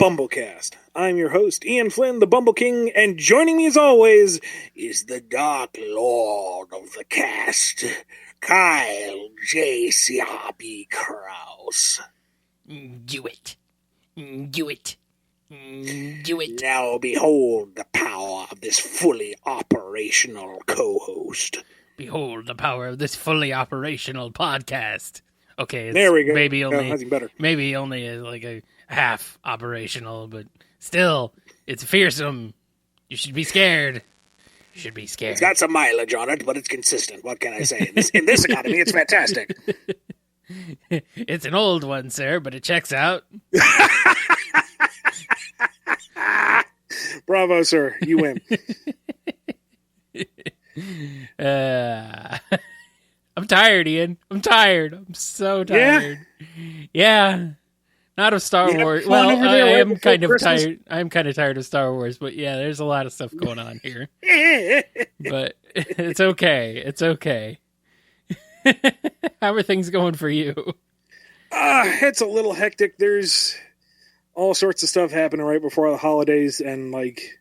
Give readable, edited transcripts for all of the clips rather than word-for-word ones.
BumbleKast. I'm your host, Ian Flynn, the Bumble King, and joining me as always is the Dark Lord of the Cast, Kyle J. Siabi Krause. Do it. Do it. Do it. Now behold the power of this fully operational co-host. Behold the power of this fully operational podcast. Okay, it's there we go. Maybe only, that's better. Maybe only like a half operational, but still, it's fearsome. You should be scared. You should be scared. It's got some mileage on it, but it's consistent. What can I say? In this economy, it's fantastic. It's an old one, sir, but it checks out. Bravo, sir. You win. I'm tired, Ian. I'm tired. I'm so tired. Yeah. Not of Star Wars. Well, I am kind of tired. I'm kind of tired of Star Wars, but yeah, there's a lot of stuff going on here. But it's okay. It's okay. How are things going for you? It's a little hectic. There's all sorts of stuff happening right before the holidays, and like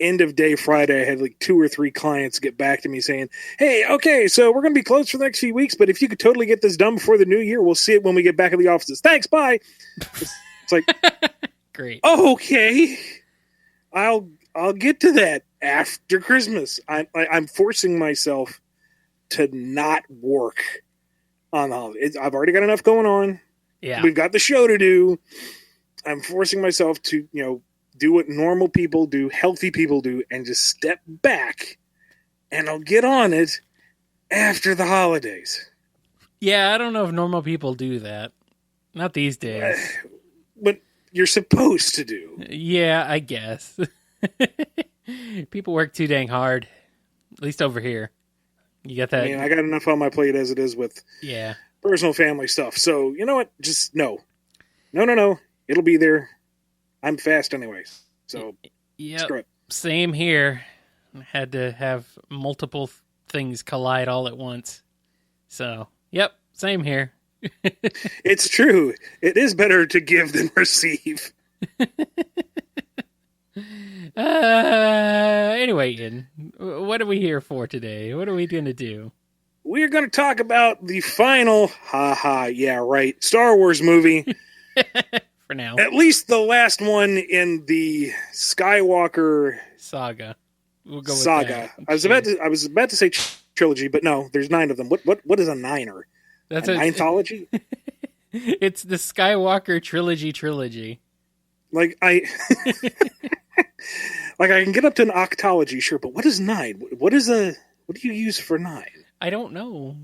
end of day Friday, I had like 2 or 3 clients get back to me saying, hey, okay, so we're going to be closed for the next few weeks, but if you could totally get this done before the new year, we'll see it when we get back in the offices. Thanks, bye. It's like, great. Okay, I'll get to that after Christmas. I'm forcing myself to not work on the holidays. I've already got enough going on. Yeah, we've got the show to do. I'm forcing myself to, do what normal people do, healthy people do, and just step back, and I'll get on it after the holidays. Yeah, I don't know if normal people do that. Not these days. But you're supposed to do. Yeah, I guess. People work too dang hard. At least over here. You get that? I mean, I got enough on my plate as it is with personal family stuff. So, you know what? Just no. No. It'll be there. I'm fast anyways, so screw it. Same here. I had to have multiple things collide all at once. So, same here. It's true. It is better to give than receive. Anyway, Ian, what are we here for today? What are we going to do? We're going to talk about the final, Star Wars movie. For now. At least the last one in the Skywalker saga. We'll go with saga. That. I was about to say trilogy, but no, there's 9 of them. What is a niner? That's a ninth-ology? It's the Skywalker trilogy. Like I can get up to an octology, sure, but what is 9? What do you use for 9? I don't know.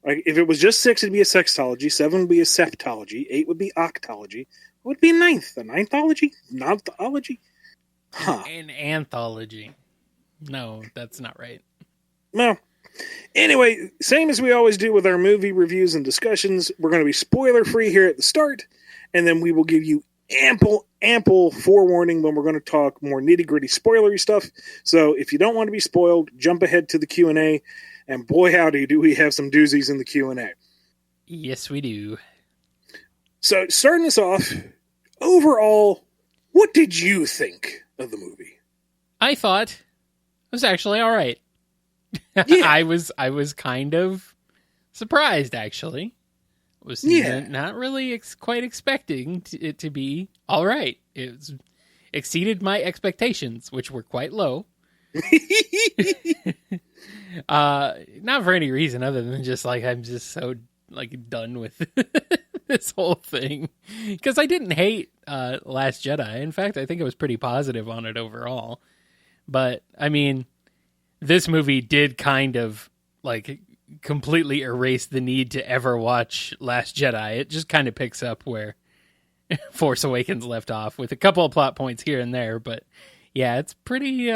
Like if it was just 6, it'd be a sextology. 7 would be a septology. 8 would be octology. What would be 9th? A ninth-ology? Nonth-ology? Huh. An anthology. No, that's not right. Well, anyway, same as we always do with our movie reviews and discussions, we're going to be spoiler-free here at the start, and then we will give you ample forewarning when we're going to talk more nitty-gritty spoilery stuff. So if you don't want to be spoiled, jump ahead to the Q&A, and boy howdy do we have some doozies in the Q&A. Yes, we do. So, starting us off, overall, what did you think of the movie? I thought it was actually all right. Yeah. I was kind of surprised, actually. Was not really quite expecting it to be all right. It exceeded my expectations, which were quite low. Not for any reason other than just like I'm just so like done with this whole thing, because I didn't hate Last Jedi. In fact, I think I was pretty positive on it overall. But I mean, this movie did kind of like completely erase the need to ever watch Last Jedi. It just kind of picks up where Force Awakens left off with a couple of plot points here and there. But yeah, it's pretty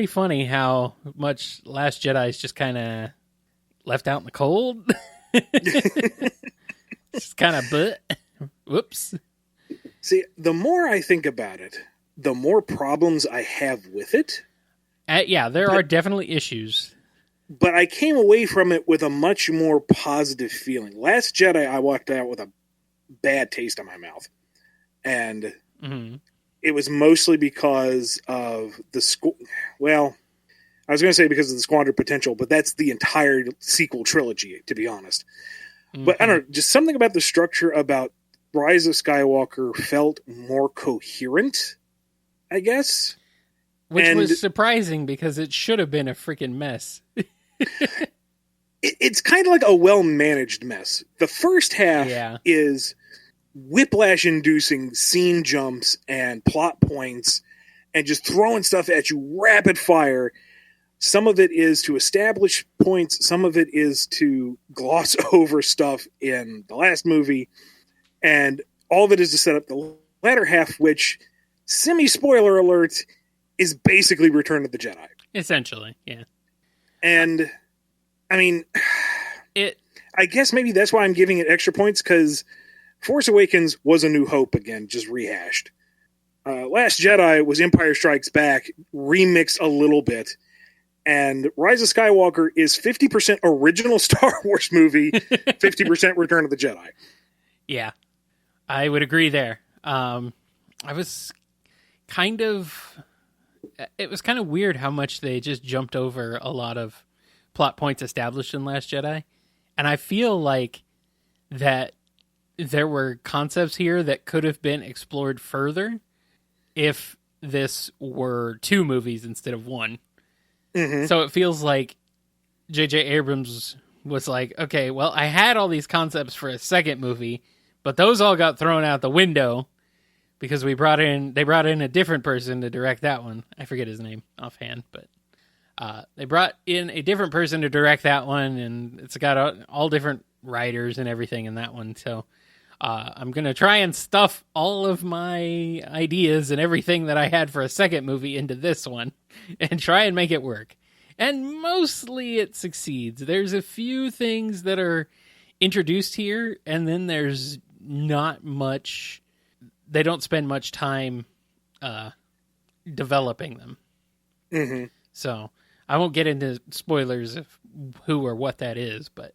funny how much Last Jedi is just kind of left out in the cold. Just kind of, whoops. See, the more I think about it, the more problems I have with it. There are definitely issues. But I came away from it with a much more positive feeling. Last Jedi, I walked out with a bad taste in my mouth. And Mm-hmm. It was mostly because of well, I was going to say because of the squandered potential, but that's the entire sequel trilogy, to be honest. Mm-hmm. But I don't know, just something about the structure about Rise of Skywalker felt more coherent, I guess. Which was surprising because it should have been a freaking mess. It's kind of like a well-managed mess. The first half is whiplash-inducing scene jumps and plot points and just throwing stuff at you rapid fire. Some of it is to establish points. Some of it is to gloss over stuff in the last movie. And all of it is to set up the latter half, which, semi-spoiler alert, is basically Return of the Jedi. Essentially, yeah. And, I mean, I guess maybe that's why I'm giving it extra points, because Force Awakens was A New Hope again, just rehashed. Last Jedi was Empire Strikes Back, remixed a little bit. And Rise of Skywalker is 50% original Star Wars movie, 50% Return of the Jedi. Yeah, I would agree there. It was kind of weird how much they just jumped over a lot of plot points established in Last Jedi. And I feel like that there were concepts here that could have been explored further if this were 2 movies instead of 1. Mm-hmm. So it feels like J.J. Abrams was like, okay, well, I had all these concepts for a second movie, but those all got thrown out the window because they brought in a different person to direct that one. I forget his name offhand, but they brought in a different person to direct that one, and it's got all different writers and everything in that one. So I'm going to try and stuff all of my ideas and everything that I had for a second movie into this one and try and make it work. And mostly it succeeds. There's a few things that are introduced here, and then there's not much. They don't spend much time developing them. Mm-hmm. So I won't get into spoilers of who or what that is, but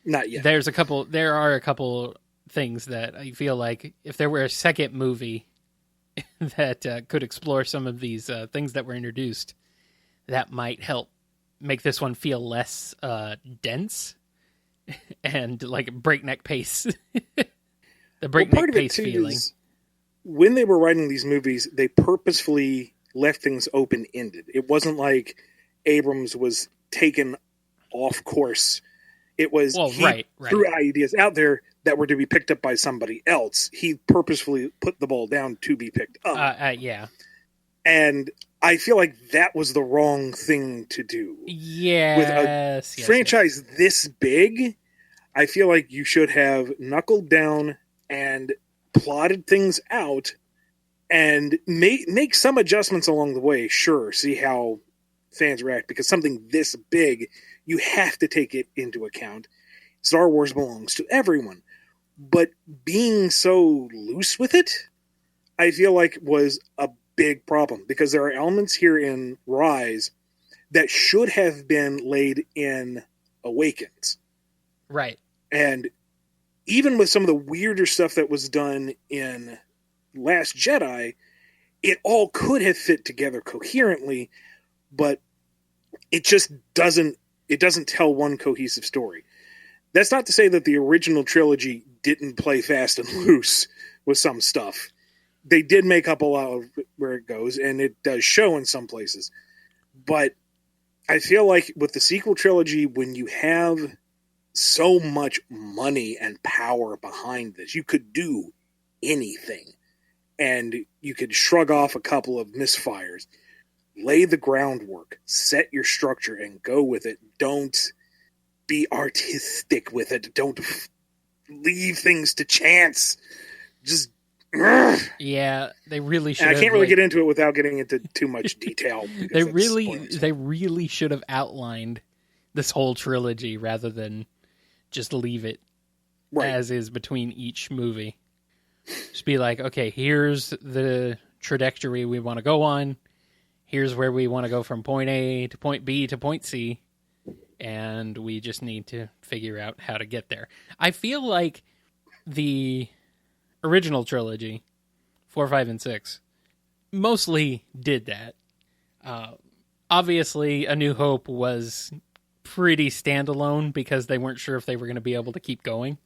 not yet. There are a couple things that I feel like if there were a second movie that could explore some of these things that were introduced, that might help make this one feel less dense and like breakneck pace. The breakneck pace feeling. When they were writing these movies, they purposefully left things open-ended. It wasn't like Abrams was taken off course. It was he threw ideas out there that were to be picked up by somebody else. He purposefully put the ball down to be picked up. Yeah. And I feel like that was the wrong thing to do. Yes. With a franchise this big, I feel like you should have knuckled down and plotted things out and make some adjustments along the way. Sure, see how fans react, because something this big, you have to take it into account. Star Wars belongs to everyone. But being so loose with it, I feel like was a big problem, because there are elements here in Rise that should have been laid in Awakens. Right. And even with some of the weirder stuff that was done in Last Jedi, it all could have fit together coherently, but it just doesn't tell one cohesive story. That's not to say that the original trilogy didn't play fast and loose with some stuff. They did make up a lot of where it goes, and it does show in some places. But I feel like with the sequel trilogy, when you have so much money and power behind this, you could do anything. And you could shrug off a couple of misfires, lay the groundwork, set your structure, and go with it. Don't be artistic with it. Don't leave things to chance. Just yeah, they really should. I can't really get into it without getting into too much detail. They really should have outlined this whole trilogy rather than just leave it as is between each movie. Just be like, okay, here's the trajectory we want to go on. Here's where we want to go from point A to point B to point C. And we just need to figure out how to get there. I feel like the original trilogy 4, 5, and 6 mostly did that. Obviously, A New Hope was pretty standalone because they weren't sure if they were going to be able to keep going.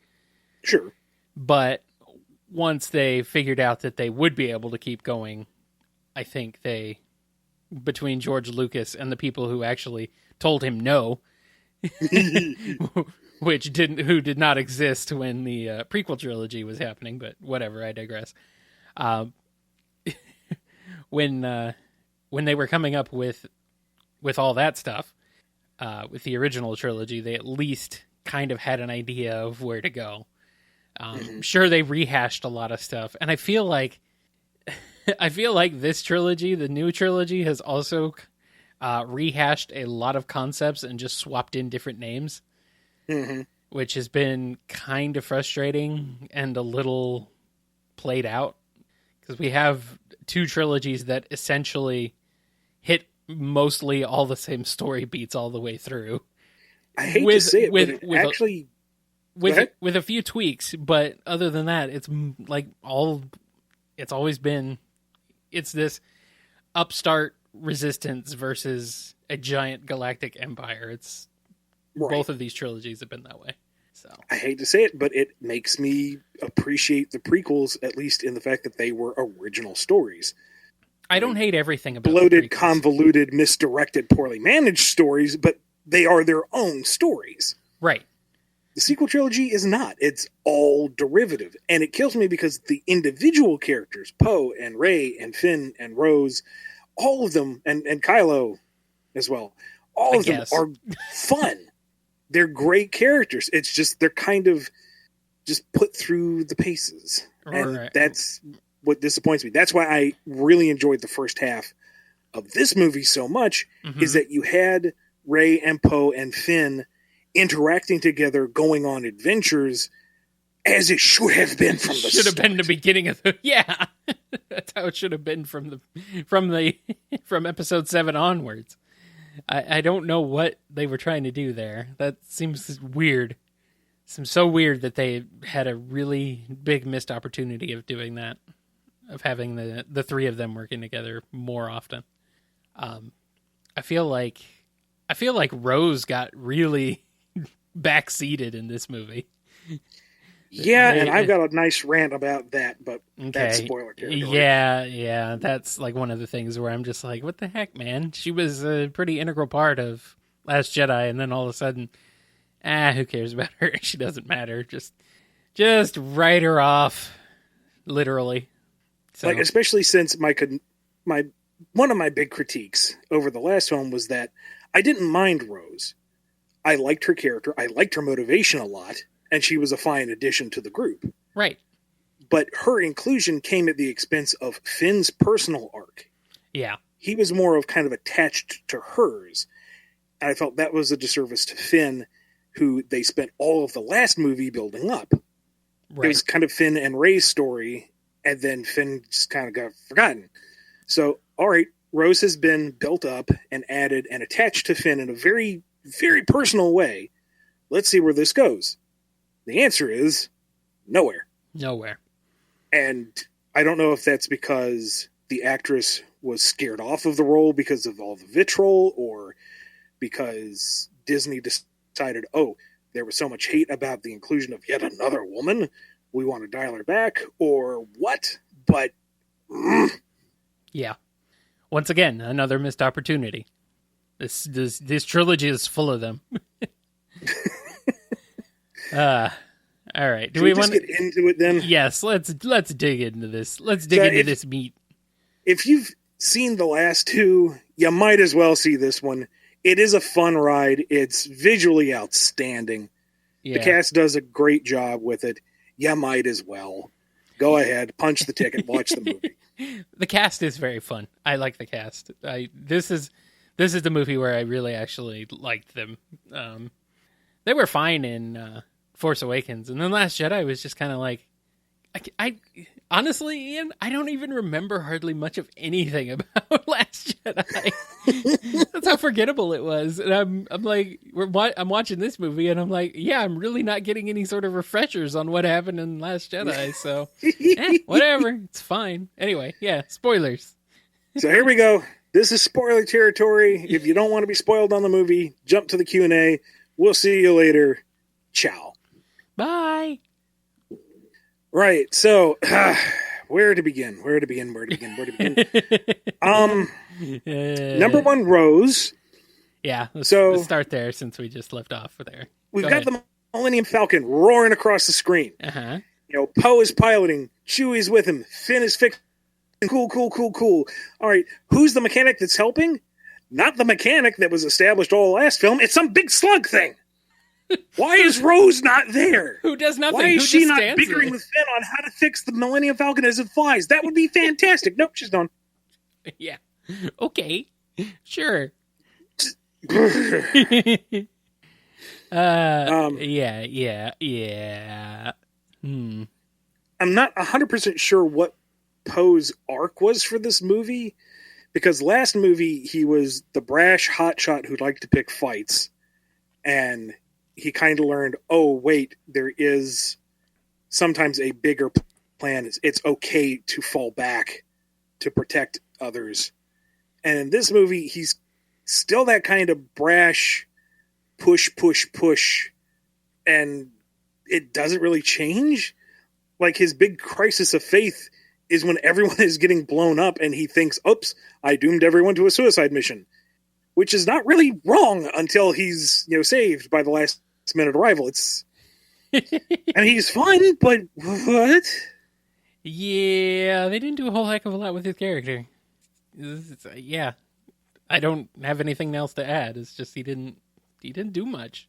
Sure. But once they figured out that they would be able to keep going, I think between George Lucas and the people who actually told him no, who did not exist when the prequel trilogy was happening, but whatever, I digress. When they were coming up with all that stuff, with the original trilogy, they at least kind of had an idea of where to go. Sure, they rehashed a lot of stuff, and I feel like this trilogy, the new trilogy, has also rehashed a lot of concepts and just swapped in different names, which has been kind of frustrating and a little played out, because we have two trilogies that essentially hit mostly all the same story beats all the way through. I hate to say it, but it actually... With a few tweaks, but other than that, it's always been, it's this upstart resistance versus a giant galactic empire. It's right. Both of these trilogies have been that way. So I hate to say it, but it makes me appreciate the prequels, at least in the fact that they were original stories. I don't hate everything about bloated, convoluted, misdirected, poorly managed stories, but they are their own stories. Right. The sequel trilogy is not. It's all derivative. And it kills me because the individual characters, Poe and Rey and Finn and Rose, all of them, and Kylo as well, all of them are fun. They're great characters. It's just they're kind of just put through the paces. And that's what disappoints me. That's why I really enjoyed the first half of this movie so much, is that you had Rey and Poe and Finn interacting together, going on adventures, as it should have been from the start. Should have been the beginning of the... Yeah. That's how it should have been from episode 7 onwards. I don't know what they were trying to do there. That seems weird. Seems so weird that they had a really big missed opportunity of doing that, of having the three of them working together more often. I feel like Rose got really backseated in this movie. Yeah, and I've got a nice rant about that, but that's spoiler territory. Yeah, that's like one of the things where I'm just like, what the heck, man? She was a pretty integral part of Last Jedi, and then all of a sudden, who cares about her? She doesn't matter. Just write her off, literally. So. Like, especially since my one of my big critiques over the last one was that I didn't mind Rose. I liked her character. I liked her motivation a lot, and she was a fine addition to the group. Right. But her inclusion came at the expense of Finn's personal arc. Yeah. He was more of kind of attached to hers. And I felt that was a disservice to Finn, who they spent all of the last movie building up. Right. It was kind of Finn and Rey's story, and then Finn just kind of got forgotten. So, all right, Rose has been built up and added and attached to Finn in a very, very personal way. Let's see where this goes. The answer is nowhere. Nowhere. And I don't know if that's because the actress was scared off of the role because of all the vitriol, or because Disney decided, there was so much hate about the inclusion of yet another woman, we want to dial her back, or what. But yeah, once again, another missed opportunity. This trilogy is full of them. All right. Do we want to get into it then? Yes, let's dig into this. Let's dig into this meat. If you've seen the last two, you might as well see this one. It is a fun ride. It's visually outstanding. Yeah. The cast does a great job with it. You might as well. Go ahead, punch the ticket, watch the movie. The cast is very fun. I like the cast. This is the movie where I really actually liked them. They were fine in Force Awakens, and then Last Jedi was just kind of like, I honestly, Ian, I don't even remember hardly much of anything about Last Jedi. That's how forgettable it was. And I'm like, I'm watching this movie, and I'm like, yeah, I'm really not getting any sort of refreshers on what happened in Last Jedi. So, whatever, it's fine. Anyway, yeah, spoilers. So here we go. This is spoiler territory. If you don't want to be spoiled on the movie, jump to the Q&A. We'll see you later. Ciao. Bye. Right. So, where to begin? Number one, Rose. Yeah. Let's start there since we just left off there. We've got the Millennium Falcon roaring across the screen. Uh-huh. Poe is piloting. Chewie's with him. Finn is fixing. Cool. All right. Who's the mechanic that's helping? Not the mechanic that was established all last film. It's some big slug thing. Why is Rose not there? Who does nothing? Why is she not bickering with Finn on how to fix the Millennium Falcon as it flies? That would be fantastic. Nope, she's gone. Yeah. Okay. Sure. Yeah. I'm not 100% sure what Poe's arc was for this movie, because last movie he was the brash hotshot who liked to pick fights, and he kind of learned, oh wait, there is sometimes a bigger plan. It's okay to fall back to protect others. And in this movie, he's still that kind of brash push, and it doesn't really change. Like, his big crisis of faith is when everyone is getting blown up and he thinks, oops, I doomed everyone to a suicide mission, which is not really wrong until he's, saved by the last minute arrival. It's, and he's fun, but what? Yeah, they didn't do a whole heck of a lot with his character. Yeah, I don't have anything else to add. It's just he didn't do much.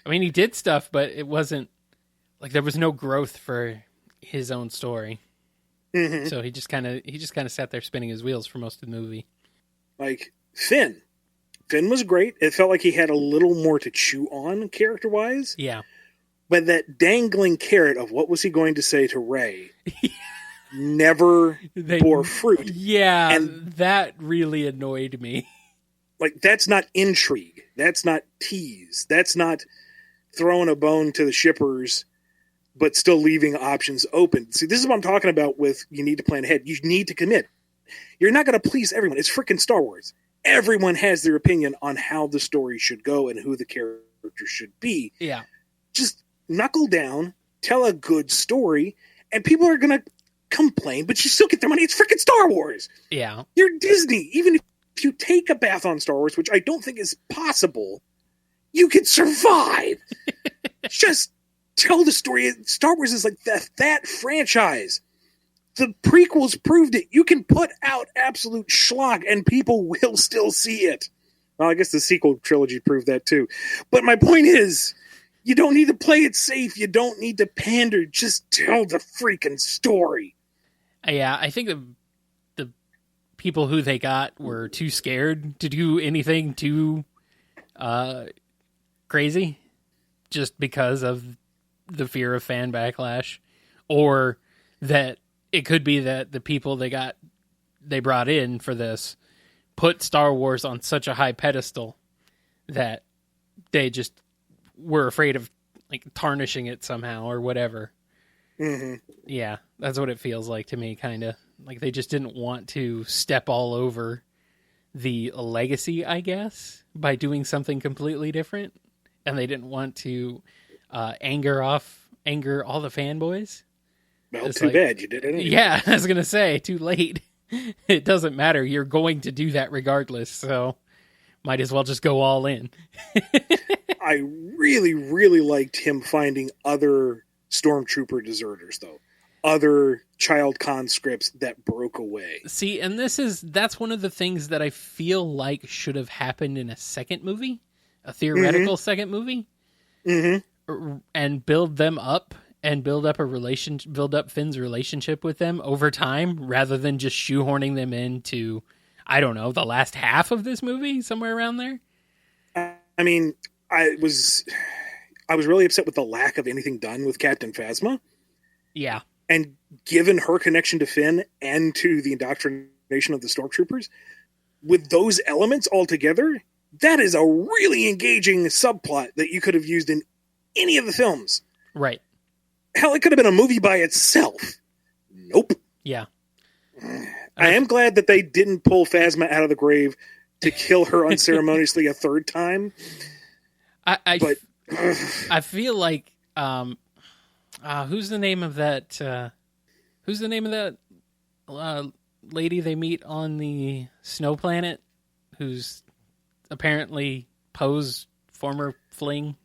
I mean, he did stuff, but it wasn't like there was no growth for his own story. Mm-hmm. So he just kind of sat there spinning his wheels for most of the movie. Like Finn was great. It felt like he had a little more to chew on character-wise. Yeah. But that dangling carrot of what was he going to say to Rey never bore fruit. Yeah, and that really annoyed me. Like, that's not intrigue. That's not tease. That's not throwing a bone to the shippers, but still leaving options open. See, this is what I'm talking about with you need to plan ahead. You need to commit. You're not going to please everyone. It's freaking Star Wars. Everyone has their opinion on how the story should go and who the character should be. Yeah. Just knuckle down, tell a good story, and people are going to complain, but you still get their money. It's freaking Star Wars. Yeah. You're Disney. Even if you take a bath on Star Wars, which I don't think is possible, you can survive. Just tell the story. Star Wars is like that franchise. The prequels proved it. You can put out absolute schlock and people will still see it. Well, I guess the sequel trilogy proved that too. But my point is, you don't need to play it safe. You don't need to pander. Just tell the freaking story. Yeah, I think the people who they got were too scared to do anything too crazy, just because of the fear of fan backlash, or that it could be that the people they brought in for this put Star Wars on such a high pedestal that they just were afraid of like tarnishing it somehow or whatever. Mm-hmm. Yeah, that's what it feels like to me, kind of. Like they just didn't want to step all over the legacy, I guess, by doing something completely different. And they didn't want to anger all the fanboys. Well, it's too bad you did it anyway. Yeah, I was going to say, too late. It doesn't matter. You're going to do that regardless, so might as well just go all in. I really, really liked him finding other stormtrooper deserters, though. Other child conscripts that broke away. See, and that's one of the things that I feel like should have happened in a second movie, a theoretical second movie, and build them up and build up Finn's relationship with them over time, rather than just shoehorning them into, I don't know, the last half of this movie, somewhere around there. I mean, I was really upset with the lack of anything done with Captain Phasma. Yeah. and given her connection to Finn and to the indoctrination of the stormtroopers, with those elements all together, that is a really engaging subplot that you could have used in any of the films. Right. Hell, it could have been a movie by itself. Nope. Yeah. I am glad that they didn't pull Phasma out of the grave to kill her unceremoniously a third time. I feel like who's the name of that lady they meet on the snow planet who's apparently Poe's former fling?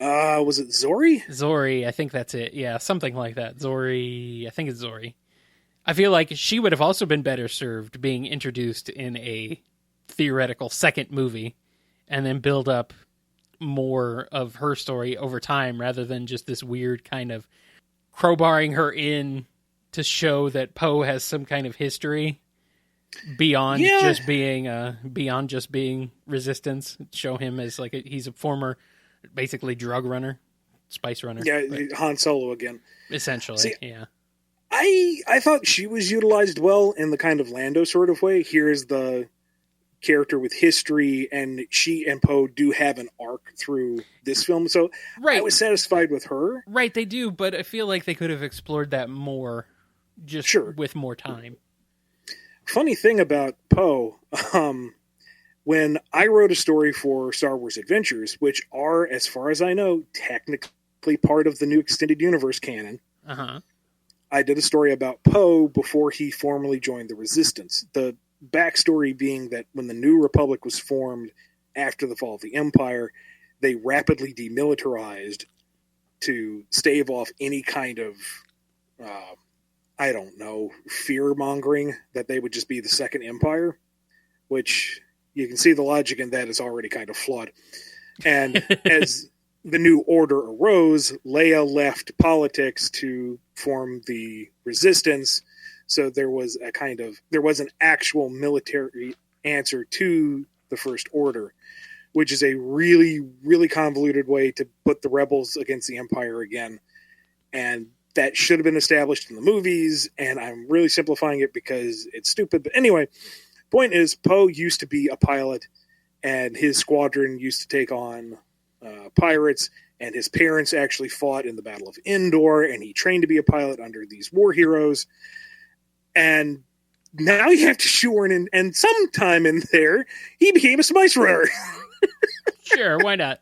Was it Zori? Zori, I think that's it. Yeah, something like that. Zori, I think it's Zori. I feel like she would have also been better served being introduced in a theoretical second movie and then build up more of her story over time rather than just this weird kind of crowbarring her in to show that Poe has some kind of history beyond just being resistance. Show him as like he's a former basically drug runner, spice runner. Yeah, Han Solo again. Essentially, See, yeah. I thought she was utilized well in the kind of Lando sort of way. Here's the character with history, and she and Poe do have an arc through this film. So I was satisfied with her. Right, they do, but I feel like they could have explored that more just with more time. Funny thing about Poe, when I wrote a story for Star Wars Adventures, which are, as far as I know, technically part of the new extended universe canon, I did a story about Poe before he formally joined the Resistance. The backstory being that when the New Republic was formed after the fall of the Empire, they rapidly demilitarized to stave off any kind of, fear-mongering that they would just be the second empire, which you can see the logic in that is already kind of flawed. And as the new order arose, Leia left politics to form the Resistance. So there was an actual military answer to the First Order, which is a really, really convoluted way to put the rebels against the Empire again. And that should have been established in the movies, and I'm really simplifying it because it's stupid. But anyway, point is, Poe used to be a pilot, and his squadron used to take on pirates, and his parents actually fought in the Battle of Endor, and he trained to be a pilot under these war heroes. And now you have to shoehorn in, and sometime in there, he became a spice runner. Sure, why not?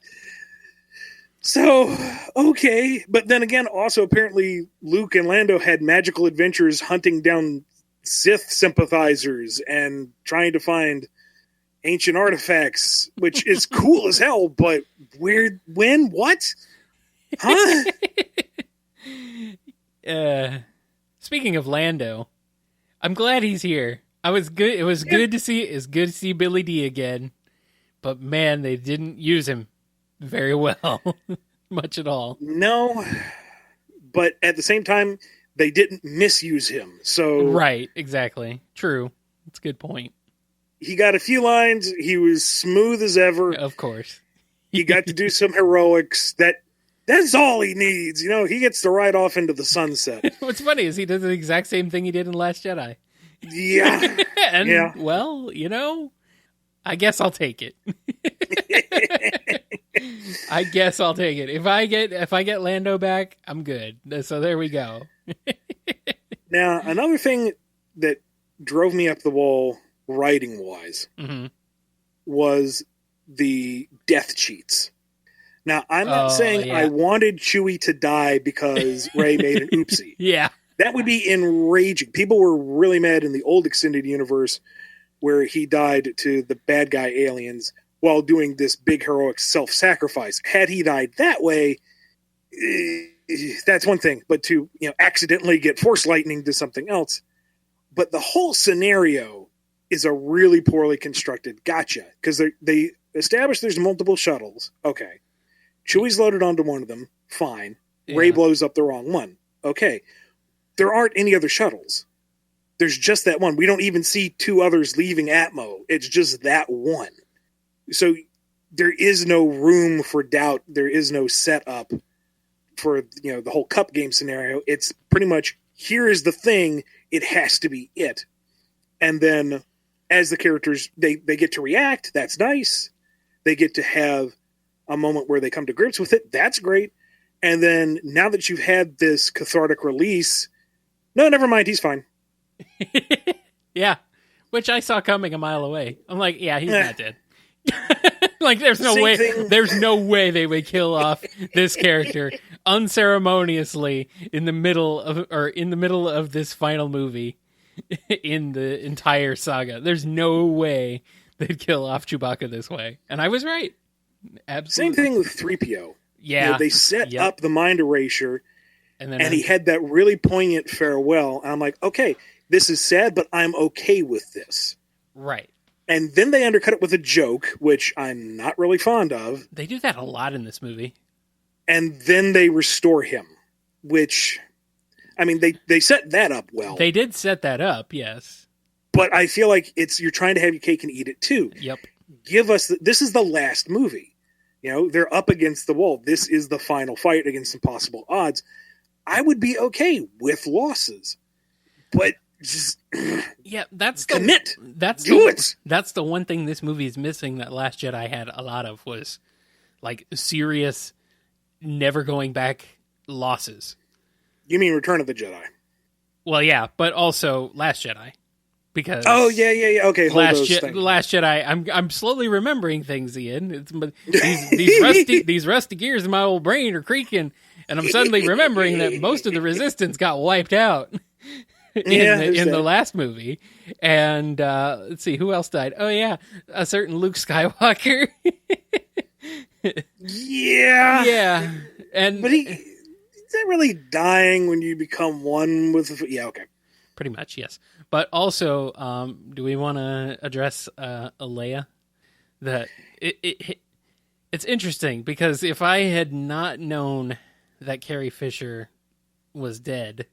So, okay. But then again, also apparently Luke and Lando had magical adventures hunting down Sith sympathizers and trying to find ancient artifacts, which is cool as hell, but where, when, what? Huh? Speaking of Lando, I'm glad he's here. It was good to see Billy D again, but man, they didn't use him very well, much at all. No, but at the same time, they didn't misuse him. So right, exactly, true. That's a good point. He got a few lines. He was smooth as ever. Of course, he got to do some heroics. That's all he needs. You know, he gets to ride off into the sunset. What's funny is he does the exact same thing he did in Last Jedi. Yeah, and well, you know, I guess I'll take it. I guess I'll take it. If I get Lando back, I'm good. So there we go. Now, another thing that drove me up the wall writing wise was the death cheats. Now, I'm not saying I wanted Chewie to die because Rey made an oopsie. Yeah. That would be enraging. People were really mad in the old extended universe where he died to the bad guy aliens while doing this big heroic self-sacrifice. Had he died that way, that's one thing. But to accidentally get force lightning to something else. But the whole scenario is a really poorly constructed gotcha. Because they establish there's multiple shuttles. Okay. Chewie's loaded onto one of them. Fine. Yeah. Rey blows up the wrong one. Okay. There aren't any other shuttles. There's just that one. We don't even see two others leaving Atmo. It's just that one. So there is no room for doubt. There is no setup for the whole cup game scenario. It's pretty much here is the thing, it has to be it. And then as the characters, they get to react, that's nice. They get to have a moment where they come to grips with it, that's great. And then now that you've had this cathartic release, no, never mind, he's fine. Yeah, which I saw coming a mile away. I'm like, yeah, he's not dead. Like, there's no way. There's no way they would kill off this character unceremoniously in the middle of this final movie in the entire saga. There's no way they'd kill off Chewbacca this way, and I was right. Absolutely. Same thing with 3PO. Yeah, they set up the mind erasure, and he had that really poignant farewell. And I'm like, okay, this is sad, but I'm okay with this. Right. And then they undercut it with a joke, which I'm not really fond of. They do that a lot in this movie. And then they restore him, which, I mean, they set that up well. They did set that up, yes. But I feel like you're trying to have your cake and eat it too. Yep. Give us, this is the last movie. You know, they're up against the wall. This is the final fight against impossible odds. I would be okay with losses. But just commit. That's the one thing this movie is missing that Last Jedi had a lot of, was like serious, never going back losses. You mean Return of the Jedi? Well, yeah, but also Last Jedi, because yeah. Okay, Last Jedi. I'm slowly remembering things, Ian. These rusty gears in my old brain are creaking, and I'm suddenly remembering that most of the Resistance got wiped out in the last movie. And let's see, who else died? Oh yeah, a certain Luke Skywalker. Yeah. And but is that really dying when you become one with? Yeah, okay. Pretty much, yes. But also, do we want to address Leia? That it's interesting, because if I had not known that Carrie Fisher was dead,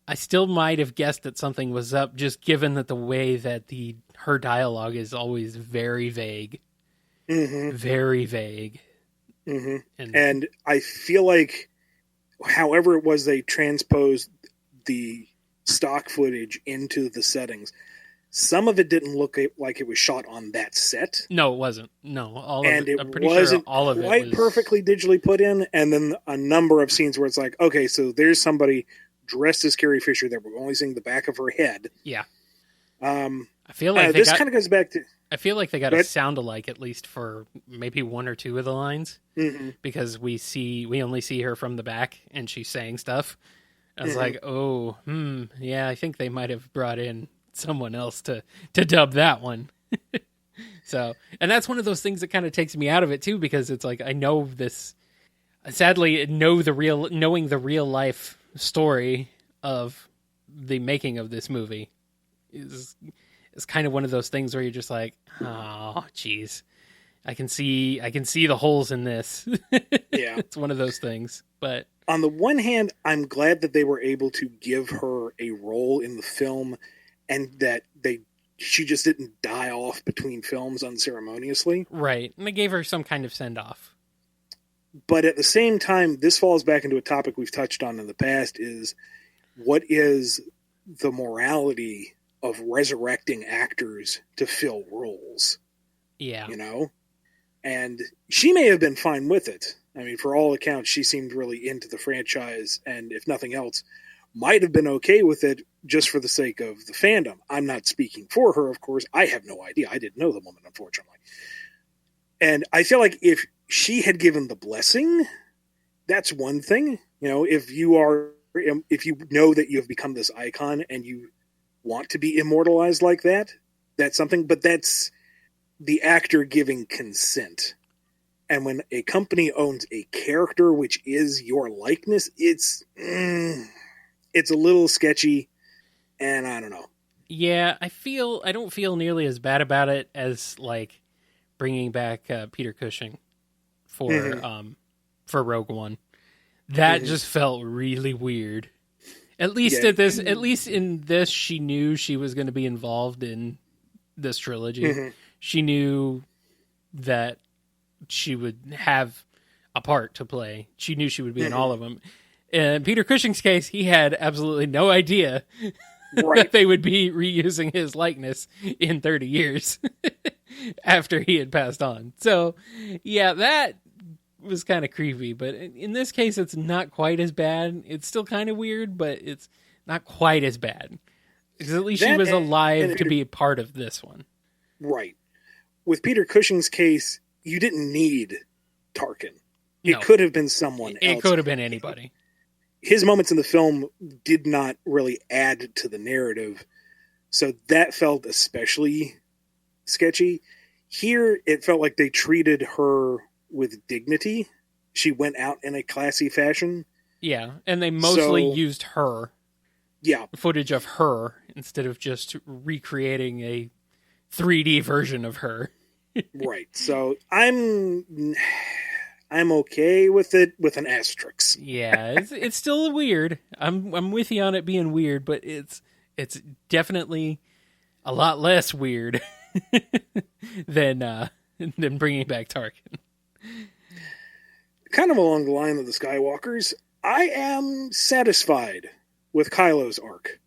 I still might have guessed that something was up, just given that the way that her dialogue is always very vague. Mm-hmm. Very vague. Mm-hmm. And I feel like, however it was they transposed the stock footage into the settings, some of it didn't look like it was shot on that set. No, it wasn't. No, I'm pretty sure all of it was perfectly digitally put in. And then a number of scenes where it's like, okay, so there's somebody dressed as Carrie Fisher that we're only seeing the back of her head. Yeah. I feel like this kind of goes back to. I feel like they got a sound alike, at least for maybe one or two of the lines, because we only see her from the back and she's saying stuff. I was like, yeah, I think they might have brought in someone else to dub that one. So, and that's one of those things that kind of takes me out of it too, because it's like, I know this, sadly, knowing the real life story of the making of this movie is kind of one of those things where you're just like, oh, geez, I can see the holes in this. Yeah. It's one of those things. But on the one hand, I'm glad that they were able to give her a role in the film, and that she just didn't die off between films unceremoniously. Right. And they gave her some kind of send off. But at the same time, this falls back into a topic we've touched on in the past, is what is the morality of resurrecting actors to fill roles? Yeah. You know? And she may have been fine with it. I mean, for all accounts, she seemed really into the franchise, and if nothing else, might have been okay with it just for the sake of the fandom. I'm not speaking for her, of course. I have no idea. I didn't know the woman, unfortunately. And I feel like if she had given the blessing, that's one thing. You know, if you know that you have become this icon and you want to be immortalized like that, that's something. But that's the actor giving consent. And when a company owns a character, which is your likeness, it's a little sketchy, and I don't know. Yeah, I don't feel nearly as bad about it as like bringing back Peter Cushing for Rogue One. That just felt really weird. At least in this, she knew she was going to be involved in this trilogy. Mm-hmm. She knew that she would have a part to play. She knew she would be in all of them. In Peter Cushing's case, he had absolutely no idea Right. that they would be reusing his likeness in 30 years after he had passed on. So, yeah, that was kind of creepy. But in this case, it's not quite as bad. It's still kind of weird, but it's not quite as bad. Because at least she was alive to be a part of this one. Right. With Peter Cushing's case, you didn't need Tarkin. No. It could have been someone else. It could have been anybody. His moments in the film did not really add to the narrative, so that felt especially sketchy. Here, it felt like they treated her with dignity. She went out in a classy fashion. Yeah, and they mostly used her. Yeah. Footage of her instead of just recreating a 3D version of her. Right. So I'm okay with it with an asterisk. Yeah, it's still weird. I'm with you on it being weird, but it's definitely a lot less weird than bringing back Tarkin. Kind of along the line of the Skywalkers, I am satisfied with Kylo's arc.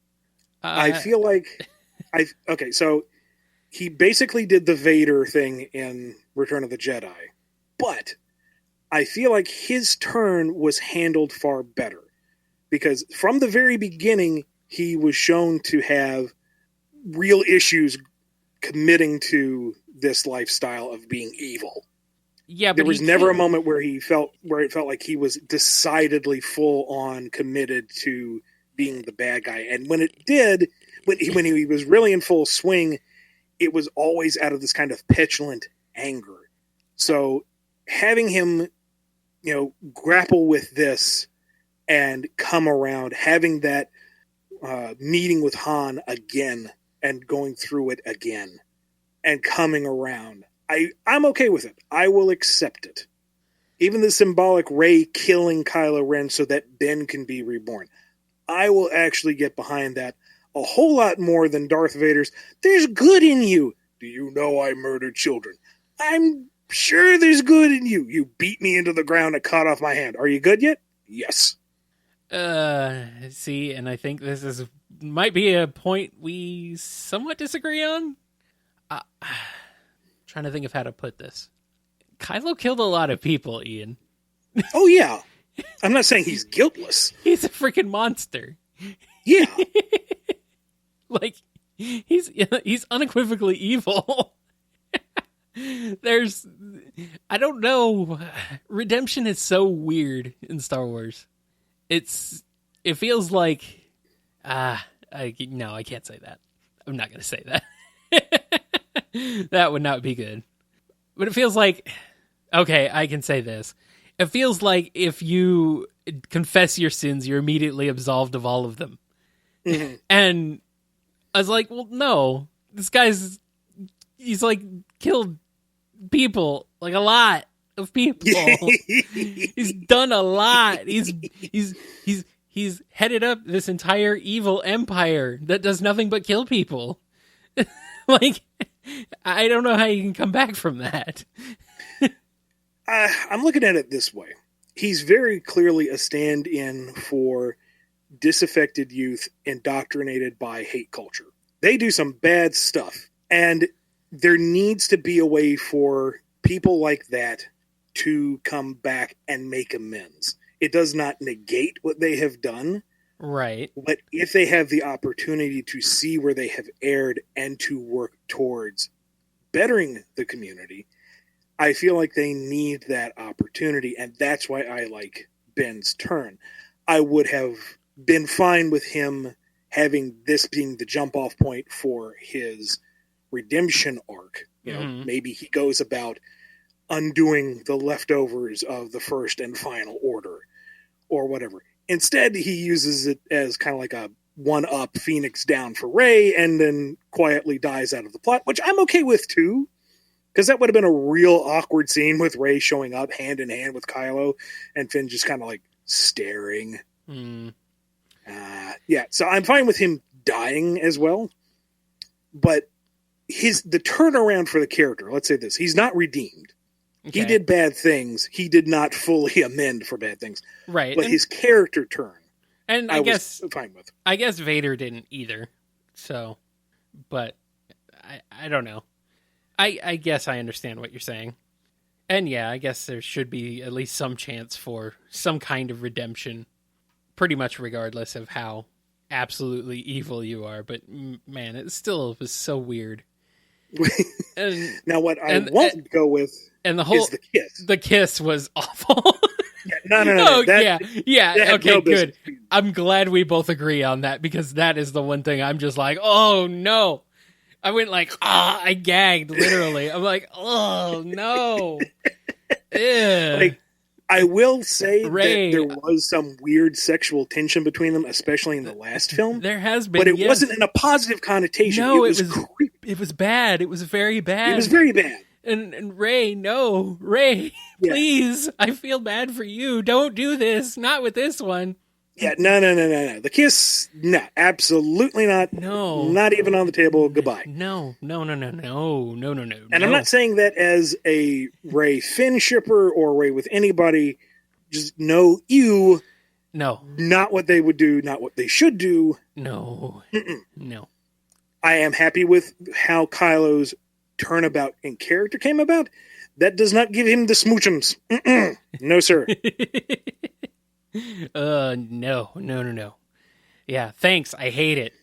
I feel like so he basically did the Vader thing in Return of the Jedi, but I feel like his turn was handled far better because from the very beginning, he was shown to have real issues committing to this lifestyle of being evil. Yeah, but there was never a moment where it felt like he was decidedly full on committed to being the bad guy. And when it did, when he was really in full swing, it was always out of this kind of petulant anger. So having him, grapple with this and come around, having that meeting with Han again and going through it again and coming around, I'm okay with it. I will accept it. Even the symbolic Rey killing Kylo Ren so that Ben can be reborn. I will actually get behind that a whole lot more than Darth Vader's, "There's good in you. Do you know I murdered children? I'm sure there's good in you. You beat me into the ground and cut off my hand. Are you good yet?" Yes. See, and I think this might be a point we somewhat disagree on. Trying to think of how to put this. Kylo killed a lot of people, Ian. Oh, yeah. I'm not saying he's guiltless. He's a freaking monster. Yeah. Like, he's unequivocally evil. I don't know. Redemption is so weird in Star Wars. It feels like, no, I can't say that. I'm not going to say that. That would not be good. But it feels like, okay, I can say this. It feels like if you confess your sins, you're immediately absolved of all of them. Mm-hmm. And I was like, well, no, this he's like killed people, like a lot of people. He's done a lot. He's headed up this entire evil empire that does nothing but kill people. Like, I don't know how you can come back from that. I'm looking at it this way. He's very clearly a stand-in for disaffected youth indoctrinated by hate culture. They do some bad stuff, and there needs to be a way for people like that to come back and make amends. It does not negate what they have done. Right. But if they have the opportunity to see where they have erred and to work towards bettering the community, I feel like they need that opportunity, and that's why I like Ben's turn. I would have been fine with him having this being the jump-off point for his redemption arc. Maybe he goes about undoing the leftovers of the first and final order or whatever. Instead, he uses it as kind of like a one-up Phoenix down for Rey and then quietly dies out of the plot, which I'm okay with too, because that would have been a real awkward scene with Rey showing up hand in hand with Kylo and Finn just kind of like staring. Yeah, so I'm fine with him dying as well, but the turnaround for the character, let's say this, he's not redeemed. Okay. He did bad things. He did not fully amend for bad things. Right. But his character turn, and I guess was fine with. I guess Vader didn't either. So, but I don't know. I guess I understand what you're saying. And yeah, I guess there should be at least some chance for some kind of redemption, pretty much regardless of how absolutely evil you are. But man, it still was so weird. And, now, what I won't go with and the whole is the kiss. The kiss was awful. No. Oh, that, yeah. that Okay, no good. business. I'm glad we both agree on that because that is the one thing I'm just like, oh no. I went like, I gagged literally. I'm like, oh no. Like, I will say Ray, that there was some weird sexual tension between them, especially in the last film. There has been, but it wasn't in a positive connotation. No, it was creepy. It was bad. It was very bad. It was very bad. And Ray, no, Ray, please, I feel bad for you. Don't do this. Not with this one. Yeah, no. The kiss, no, absolutely not. No. Not even on the table. Goodbye. No. And I'm not saying that as a Ray Finn shipper or Ray with anybody. Just know you. No. Not what they would do, not what they should do. No. No. I am happy with how Kylo's turnabout in character came about. That does not give him the smoochums. No, sir. No. Yeah, thanks. I hate it.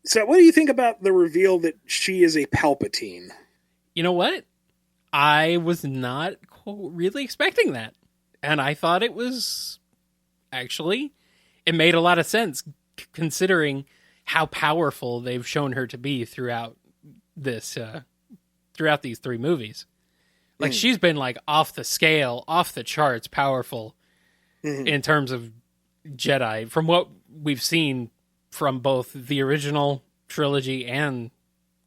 So what do you think about the reveal that she is a Palpatine? You know what? I was not really expecting that. And I thought it was actually, it made a lot of sense considering how powerful they've shown her to be throughout this, throughout these three movies. Like she's been like off the scale, off the charts, powerful in terms of Jedi from what we've seen from both the original trilogy and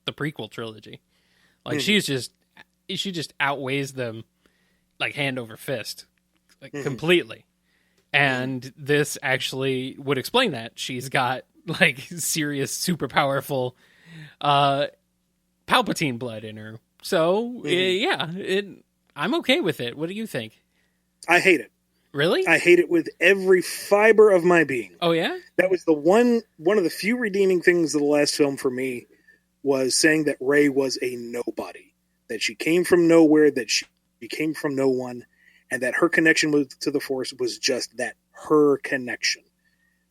the prequel trilogy. Like she just outweighs them like hand over fist, like completely. And this actually would explain that. She's got like serious, super powerful Palpatine blood in her. So, I'm okay with it. What do you think? I hate it. Really? I hate it with every fiber of my being. Oh, yeah? That was the one of the few redeeming things of the last film for me was saying that Rey was a nobody. That she came from nowhere, that she came from no one, and that her connection to the Force was just that, her connection.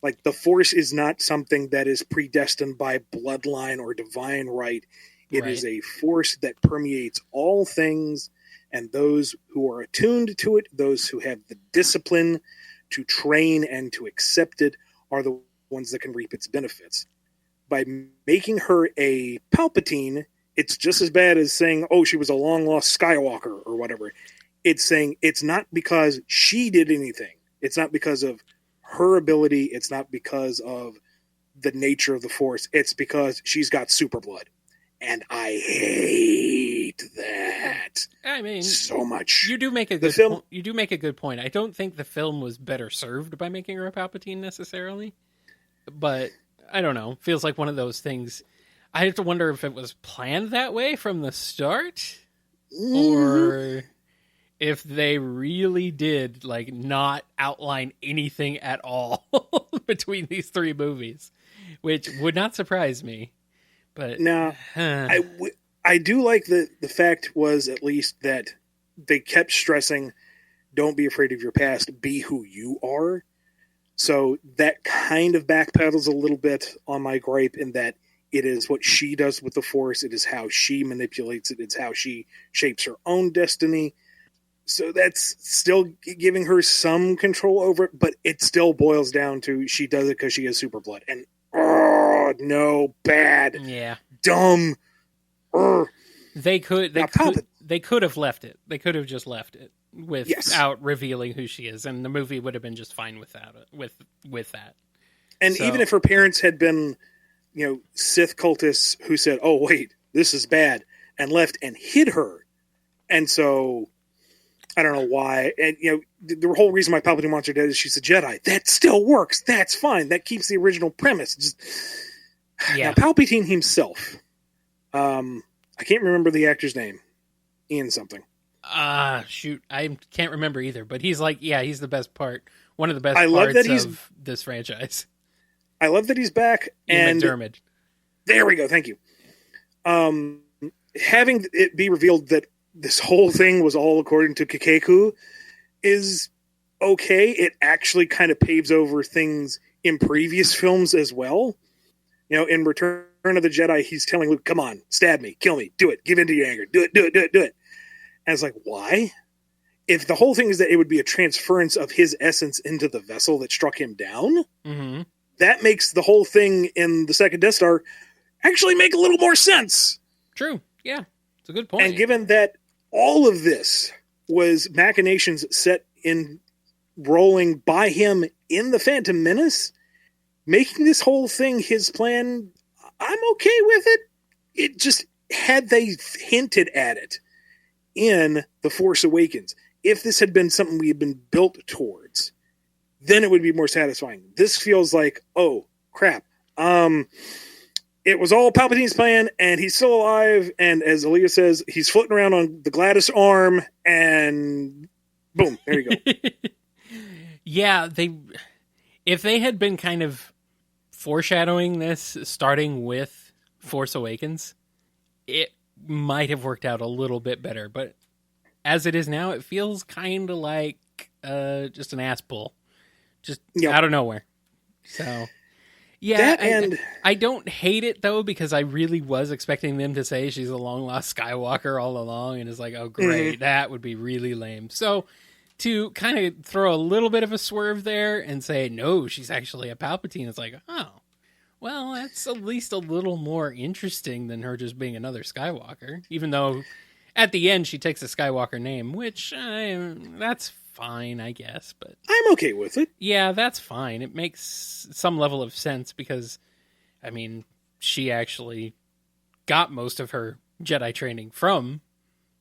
Like, the Force is not something that is predestined by bloodline or divine right. It is a force that permeates all things, and those who are attuned to it, those who have the discipline to train and to accept it, are the ones that can reap its benefits. By making her a Palpatine, it's just as bad as saying, oh, she was a long-lost Skywalker or whatever. It's saying it's not because she did anything. It's not because of her ability. It's not because of the nature of the Force. It's because she's got super blood. And I hate that. I mean, so much. You do make a good you do make a good point. I don't think the film was better served by making her a Palpatine necessarily, but I don't know. Feels like one of those things. I have to wonder if it was planned that way from the start, or if they really did like not outline anything at all between these three movies, which would not surprise me. But now, I do like the fact was at least that they kept stressing, don't be afraid of your past, be who you are. So that kind of backpedals a little bit on my gripe in that it is what she does with the Force. It is how she manipulates it. It's how she shapes her own destiny. So that's still giving her some control over it, but it still boils down to she does it because she has super blood. And no, bad, dumb. They could have left it. They could have just left it without revealing who she is, and the movie would have been just fine without it. With that, and even if her parents had been, Sith cultists who said, "Oh wait, this is bad," and left and hid her, and so I don't know why. And the whole reason why Palpatine wants her dead is she's a Jedi. That still works. That's fine. That keeps the original premise. Now, Palpatine himself, I can't remember the actor's name. Ian something. Shoot. I can't remember either, but he's like, yeah, he's the best part. One of the best parts of this franchise. I love that he's back. Ian McDermott. There we go. Thank you. Having it be revealed that this whole thing was all according to Kakeku is okay. It actually kind of paves over things in previous films as well. You know, in Return of the Jedi, he's telling Luke, come on, stab me, kill me, do it, give in to your anger, do it. And it's like, why? If the whole thing is that it would be a transference of his essence into the vessel that struck him down, that makes the whole thing in the second Death Star actually make a little more sense. True. Yeah. It's a good point. And given that all of this was machinations set in rolling by him in the Phantom Menace, making this whole thing his plan, I'm okay with it. It just, had they hinted at it in The Force Awakens, if this had been something we had been built towards, then it would be more satisfying. This feels like, oh, crap. It was all Palpatine's plan, and he's still alive, and as Aaliyah says, he's floating around on the Gladys arm, and boom, there you go. Yeah, if they had been kind of foreshadowing this, starting with Force Awakens, it might have worked out a little bit better, but as it is now, it feels kind of like just an ass pull. Just out of nowhere. So... yeah, I don't hate it, though, because I really was expecting them to say she's a long-lost Skywalker all along, and it's like, oh, great, that would be really lame. So, to kind of throw a little bit of a swerve there and say, no, she's actually a Palpatine, it's like, oh, well, that's at least a little more interesting than her just being another Skywalker, even though at the end she takes a Skywalker name, which, that's fine, I guess, but I'm okay with it. Yeah, that's fine. It makes some level of sense because, I mean, she actually got most of her Jedi training from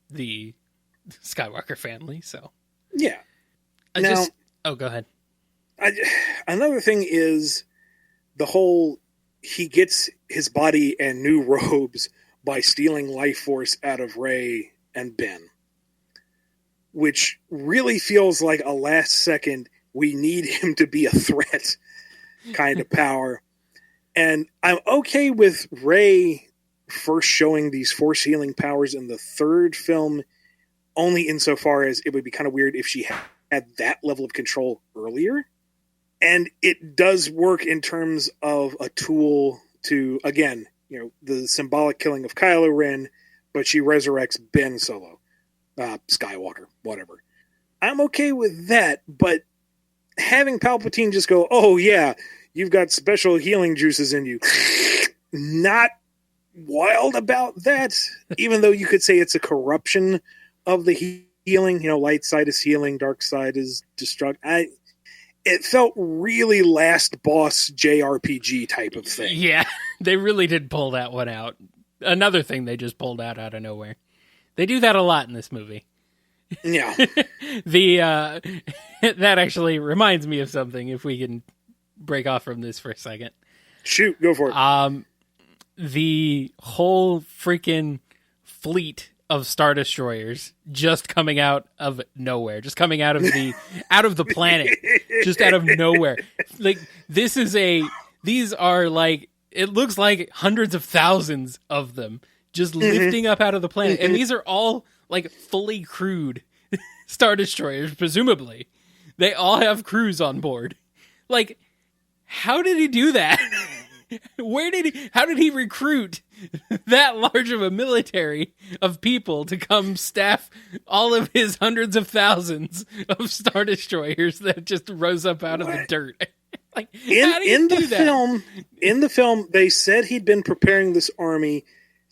the Skywalker family, so. Yeah. Oh, go ahead. Another thing is the whole, he gets his body and new robes by stealing life force out of Rey and Ben, which really feels like a last second, we need him to be a threat kind of power. And I'm okay with Rey first showing these force healing powers in the third film, only insofar as it would be kind of weird if she had that level of control earlier. And it does work in terms of a tool to, again, you know, the symbolic killing of Kylo Ren, but she resurrects Ben Solo. Skywalker, whatever. I'm okay with that, but having Palpatine just go, oh yeah, you've got special healing juices in you. Not wild about that, even though you could say it's a corruption of the healing. You know, light side is healing, dark side is destruct. It felt really last boss JRPG type of thing. Yeah, they really did pull that one out. Another thing they just pulled out of nowhere. They do that a lot in this movie. Yeah. That actually reminds me of something, if we can break off from this for a second. Shoot, go for it. The whole freaking fleet of Star Destroyers just coming out of nowhere, just coming out of the planet, just out of nowhere. Like, these are like, it looks like hundreds of thousands of them just lifting up out of the planet. And these are all, like, fully crewed Star Destroyers, presumably. They all have crews on board. Like, how did he do that? How did he recruit that large of a military of people to come staff all of his hundreds of thousands of Star Destroyers that just rose up out of the dirt? Like, in the film, they said he'd been preparing this army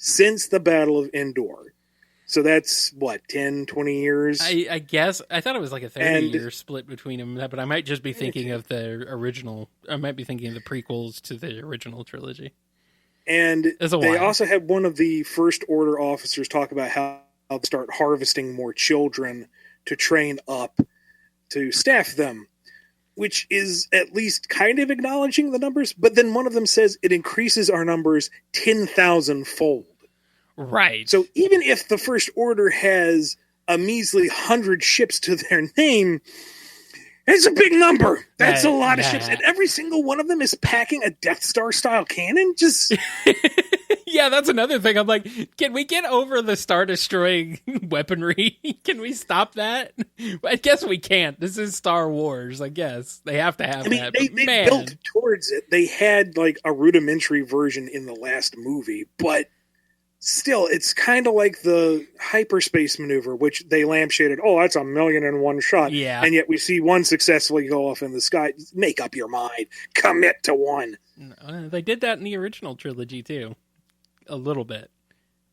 since the Battle of Endor. So that's, 10, 20 years? I guess. I thought it was like a 30-year split between them, but I might just be thinking of the original. I might be thinking of the prequels to the original trilogy. And they also had one of the First Order officers talk about how to start harvesting more children to train up to staff them, which is at least kind of acknowledging the numbers. But then one of them says it increases our numbers 10,000-fold. Right. So even if the First Order has a measly 100 ships to their name, it's a big number. That's a lot of ships. And every single one of them is packing a Death Star style cannon. Just yeah, that's another thing. I'm like, can we get over the Star Destroying weaponry? Can we stop that? I guess we can't. This is Star Wars, I guess. They have to have that. They built towards it. They had like a rudimentary version in the last movie, but still, it's kind of like the hyperspace maneuver, which they lampshaded. Oh, that's 1,000,001 shot. Yeah. And yet we see one successfully go off in the sky. Make up your mind. Commit to one. They did that in the original trilogy too, a little bit,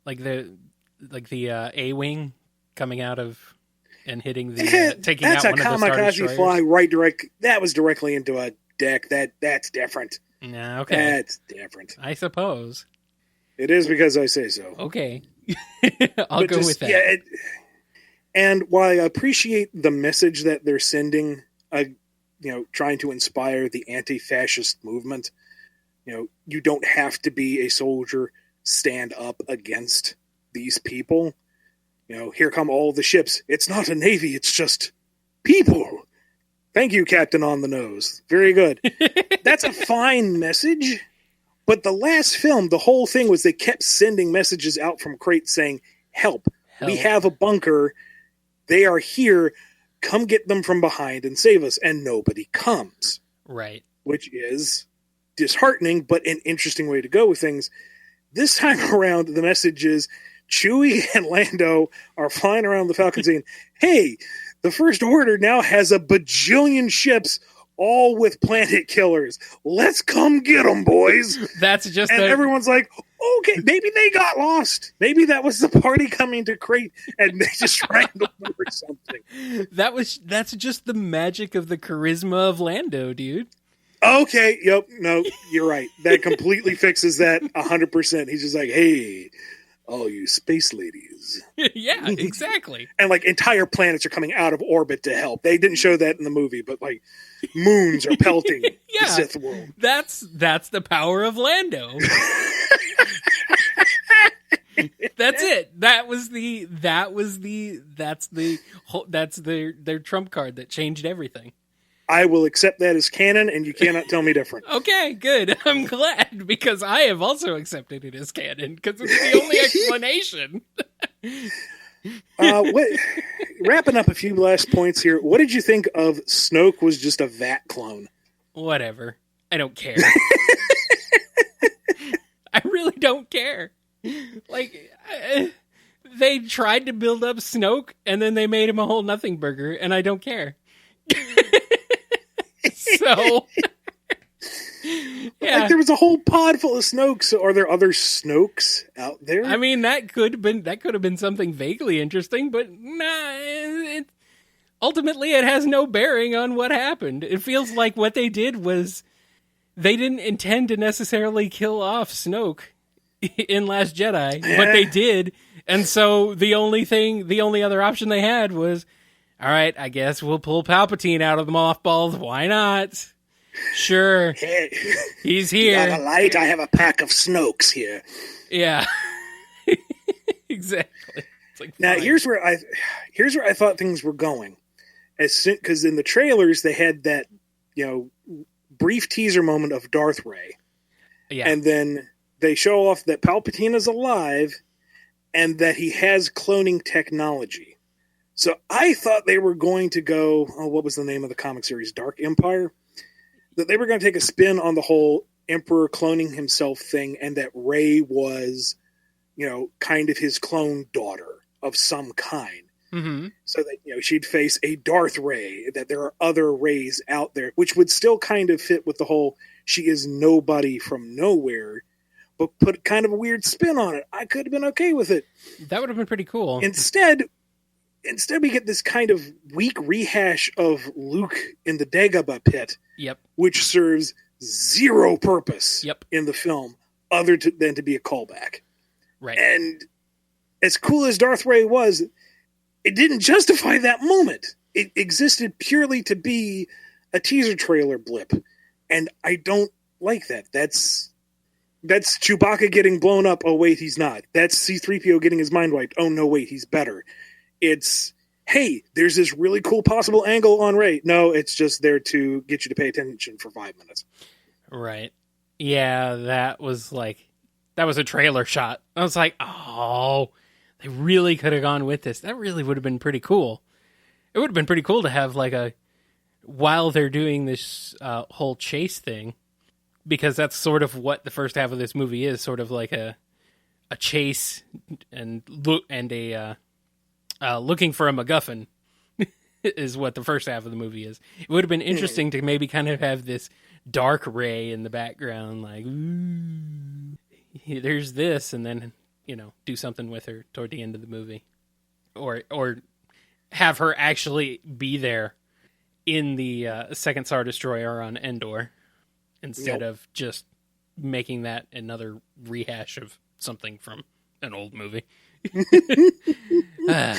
like the A-wing coming out of and hitting the taking out one of the Star Destroyers. That's a kamikaze fly right direct. That was directly into a deck. That's different. Yeah, okay. That's different. I suppose. It is because I say so. Okay. I'll go with that. Yeah, and while I appreciate the message that they're sending, trying to inspire the anti-fascist movement, you don't have to be a soldier, stand up against these people. Here come all the ships. It's not a navy, it's just people. Thank you, Captain on the Nose. Very good. That's a fine message. But the last film, the whole thing was they kept sending messages out from crates saying, help. We have a bunker. They are here. Come get them from behind and save us. And nobody comes. Right. Which is disheartening, but an interesting way to go with things. This time around, the message is Chewie and Lando are flying around the Falcon saying, hey, the First Order now has a bajillion ships all with planet killers. Let's come get them, boys. That's just everyone's like, okay, maybe they got lost. Maybe that was the party coming to Crate and they just ran over or something. That's just the magic of the charisma of Lando, dude. Okay, yep, no, you're right. That completely fixes that 100%. He's just like, hey, all you space ladies. Yeah, exactly. And like entire planets are coming out of orbit to help. They didn't show that in the movie, but like moons are pelting the Sith world. That's the power of Lando. That's it. That's their trump card that changed everything. I will accept that as canon, and you cannot tell me different. Okay, good. I'm glad, because I have also accepted it as canon, because it's the only explanation. Wrapping up a few last points here, what did you think of Snoke was just a Vat clone? Whatever. I don't care. I really don't care. Like, they tried to build up Snoke, and then they made him a whole nothing burger, and I don't care. So, yeah, like there was a whole pod full of Snokes. Are there other Snokes out there? I mean, that could have been something vaguely interesting, but ultimately, it has no bearing on what happened. It feels like what they did was they didn't intend to necessarily kill off Snoke in Last Jedi, but they did, and so the only other option they had was, all right, I guess we'll pull Palpatine out of the mothballs. Why not? Sure. Hey, he's here. You got a light? I have a pack of Snokes here. Yeah. Exactly. It's like, now, fine. here's where I thought things were going. Because in the trailers, they had that, brief teaser moment of Darth Ray. Yeah. And then they show off that Palpatine is alive and that he has cloning technology. So I thought they were going to go, what was the name of the comic series? Dark Empire? That they were going to take a spin on the whole Emperor cloning himself thing, and that Rey was, kind of his clone daughter of some kind. Mm-hmm. So that, she'd face a Darth Rey, that there are other Reys out there, which would still kind of fit with the whole, she is nobody from nowhere, but put kind of a weird spin on it. I could have been okay with it. That would have been pretty cool. Instead, we get this kind of weak rehash of Luke in the Dagobah pit, yep, which serves zero purpose in the film other than to be a callback. Right. And as cool as Darth Ray was, it didn't justify that moment. It existed purely to be a teaser trailer blip. And I don't like that. That's Chewbacca getting blown up. Oh, wait, he's not. That's C-3PO getting his mind wiped. Oh, no, wait, he's better. It's, hey, there's this really cool possible angle on Rey. No, it's just there to get you to pay attention for 5 minutes. Right. Yeah, that was a trailer shot. I was like, oh, they really could have gone with this. That really would have been pretty cool. It would have been pretty cool to have while they're doing this whole chase thing, because that's sort of what the first half of this movie is, sort of like a chase and a looking for a MacGuffin is what the first half of the movie is. It would have been interesting to maybe kind of have this dark Rey in the background, like, ooh, there's this, and then, do something with her toward the end of the movie. Or have her actually be there in the second Star Destroyer on Endor, instead of just making that another rehash of something from an old movie. All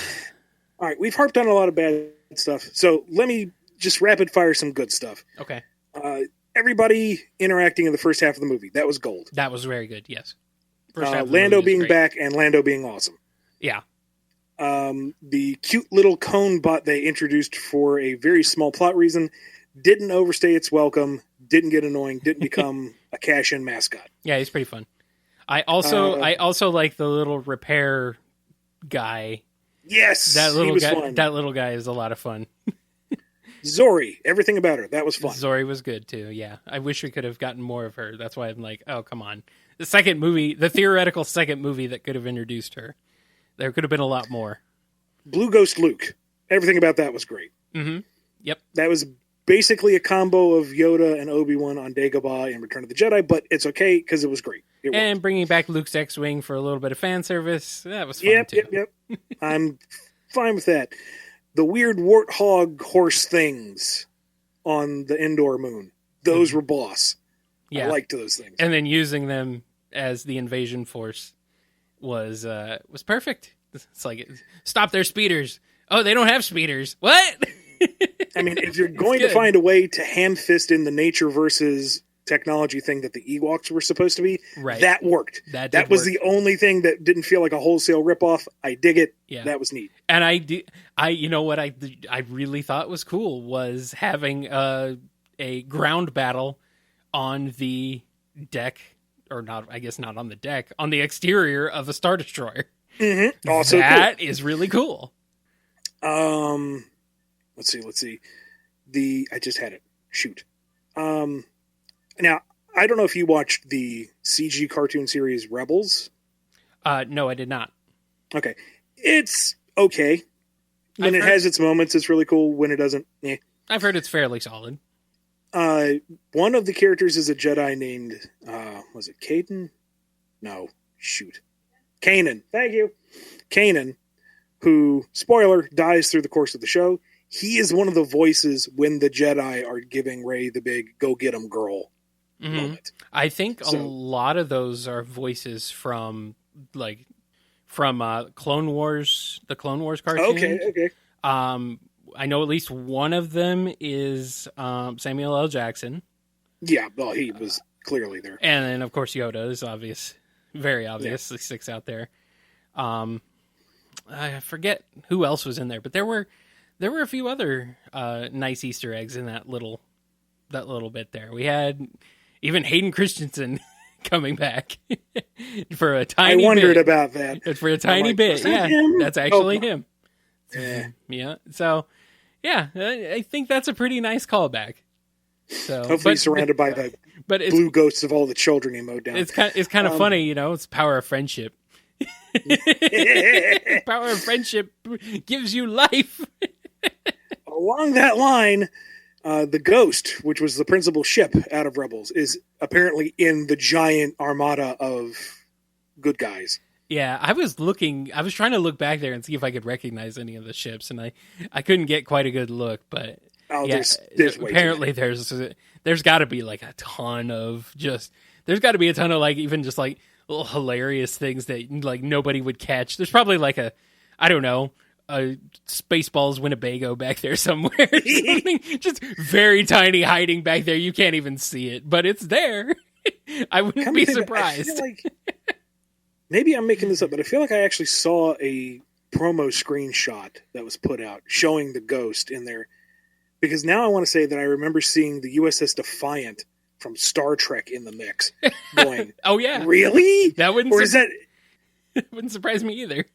right, we've harped on a lot of bad stuff, so let me just rapid fire some good stuff. Okay. Everybody interacting in the first half of the movie, that was gold. That was very good, yes. First half of the Lando movie being great. back and Lando being awesome. Yeah. The cute little cone bot they introduced for a very small plot reason didn't overstay its welcome, didn't get annoying, didn't become a cash-in mascot. Yeah, he's pretty fun. I also like the little repair guy. Yes, that little he was guy. fun. That little guy is a lot of fun. Zori, everything about her, that was fun. Zori was good too. Yeah, I wish we could have gotten more of her. That's why I'm like, oh come on, the second movie, the theoretical second movie that could have introduced her. There could have been a lot more. Blue Ghost Luke, everything about that was great. Mm-hmm. Yep. That was basically a combo of Yoda and Obi-Wan on Dagobah in Return of the Jedi, but it's okay because it was great. And bringing back Luke's X-Wing for a little bit of fan service, that was fun too. Yep. I'm fine with that. The weird warthog horse things on the Endor moon, those were boss. Yeah. I liked those things. And then using them as the invasion force was perfect. It's like, stop their speeders. Oh, they don't have speeders. What? I mean, if you're going to find a way to ham-fist in the nature versus technology thing that the Ewoks were supposed to be, right, that worked. That was the only thing that didn't feel like a wholesale ripoff. I dig it. Yeah. That was neat. And you know what I really thought was cool was having a ground battle on the deck, or not, I guess not on the deck, on the exterior of a Star Destroyer. Mm-hmm. Also that is really cool. Let's see. I just had it. Shoot. Now, I don't know if you watched the CG cartoon series Rebels. No, I did not. Okay. It's okay. When it has its moments, it's really cool. When it doesn't, eh. I've heard it's fairly solid. One of the characters is a Jedi named, was it Caden? No, shoot. Kanan. Thank you. Kanan, who, spoiler, dies through the course of the show. He is one of the voices when the Jedi are giving Rey the big "go get 'em, girl" moment. I think a lot of those are voices from Clone Wars, the Clone Wars cartoon. Okay. I know at least one of them is Samuel L. Jackson. Yeah, well, he was clearly there. And then, of course, Yoda is obvious, very obvious. He sticks out there. I forget who else was in there, but there were a few other nice Easter eggs in that little bit there. We had even Hayden Christensen coming back for a tiny bit. I wondered about that. For a tiny bit. Yeah, that's actually him. Yeah. So, yeah, I think that's a pretty nice callback. So hopefully he's surrounded by the blue ghosts of all the children he mowed down. It's kind of funny, it's the power of friendship. Power of friendship gives you life. Along that line, the Ghost, which was the principal ship out of Rebels, is apparently in the giant armada of good guys. Yeah, I was trying to look back there and see if I could recognize any of the ships, and I couldn't get quite a good look, but there's apparently there's got to be like a ton of even just like little hilarious things that like nobody would catch. There's probably like a Spaceballs Winnebago back there somewhere. Something just very tiny hiding back there. You can't even see it, but it's there. I wouldn't be surprised. I feel like, maybe I'm making this up, but I feel like I actually saw a promo screenshot that was put out showing the ghost in there. Because now I want to say that I remember seeing the USS Defiant from Star Trek in the mix. Going, oh yeah, really? That wouldn't. Or is that? Wouldn't surprise me either.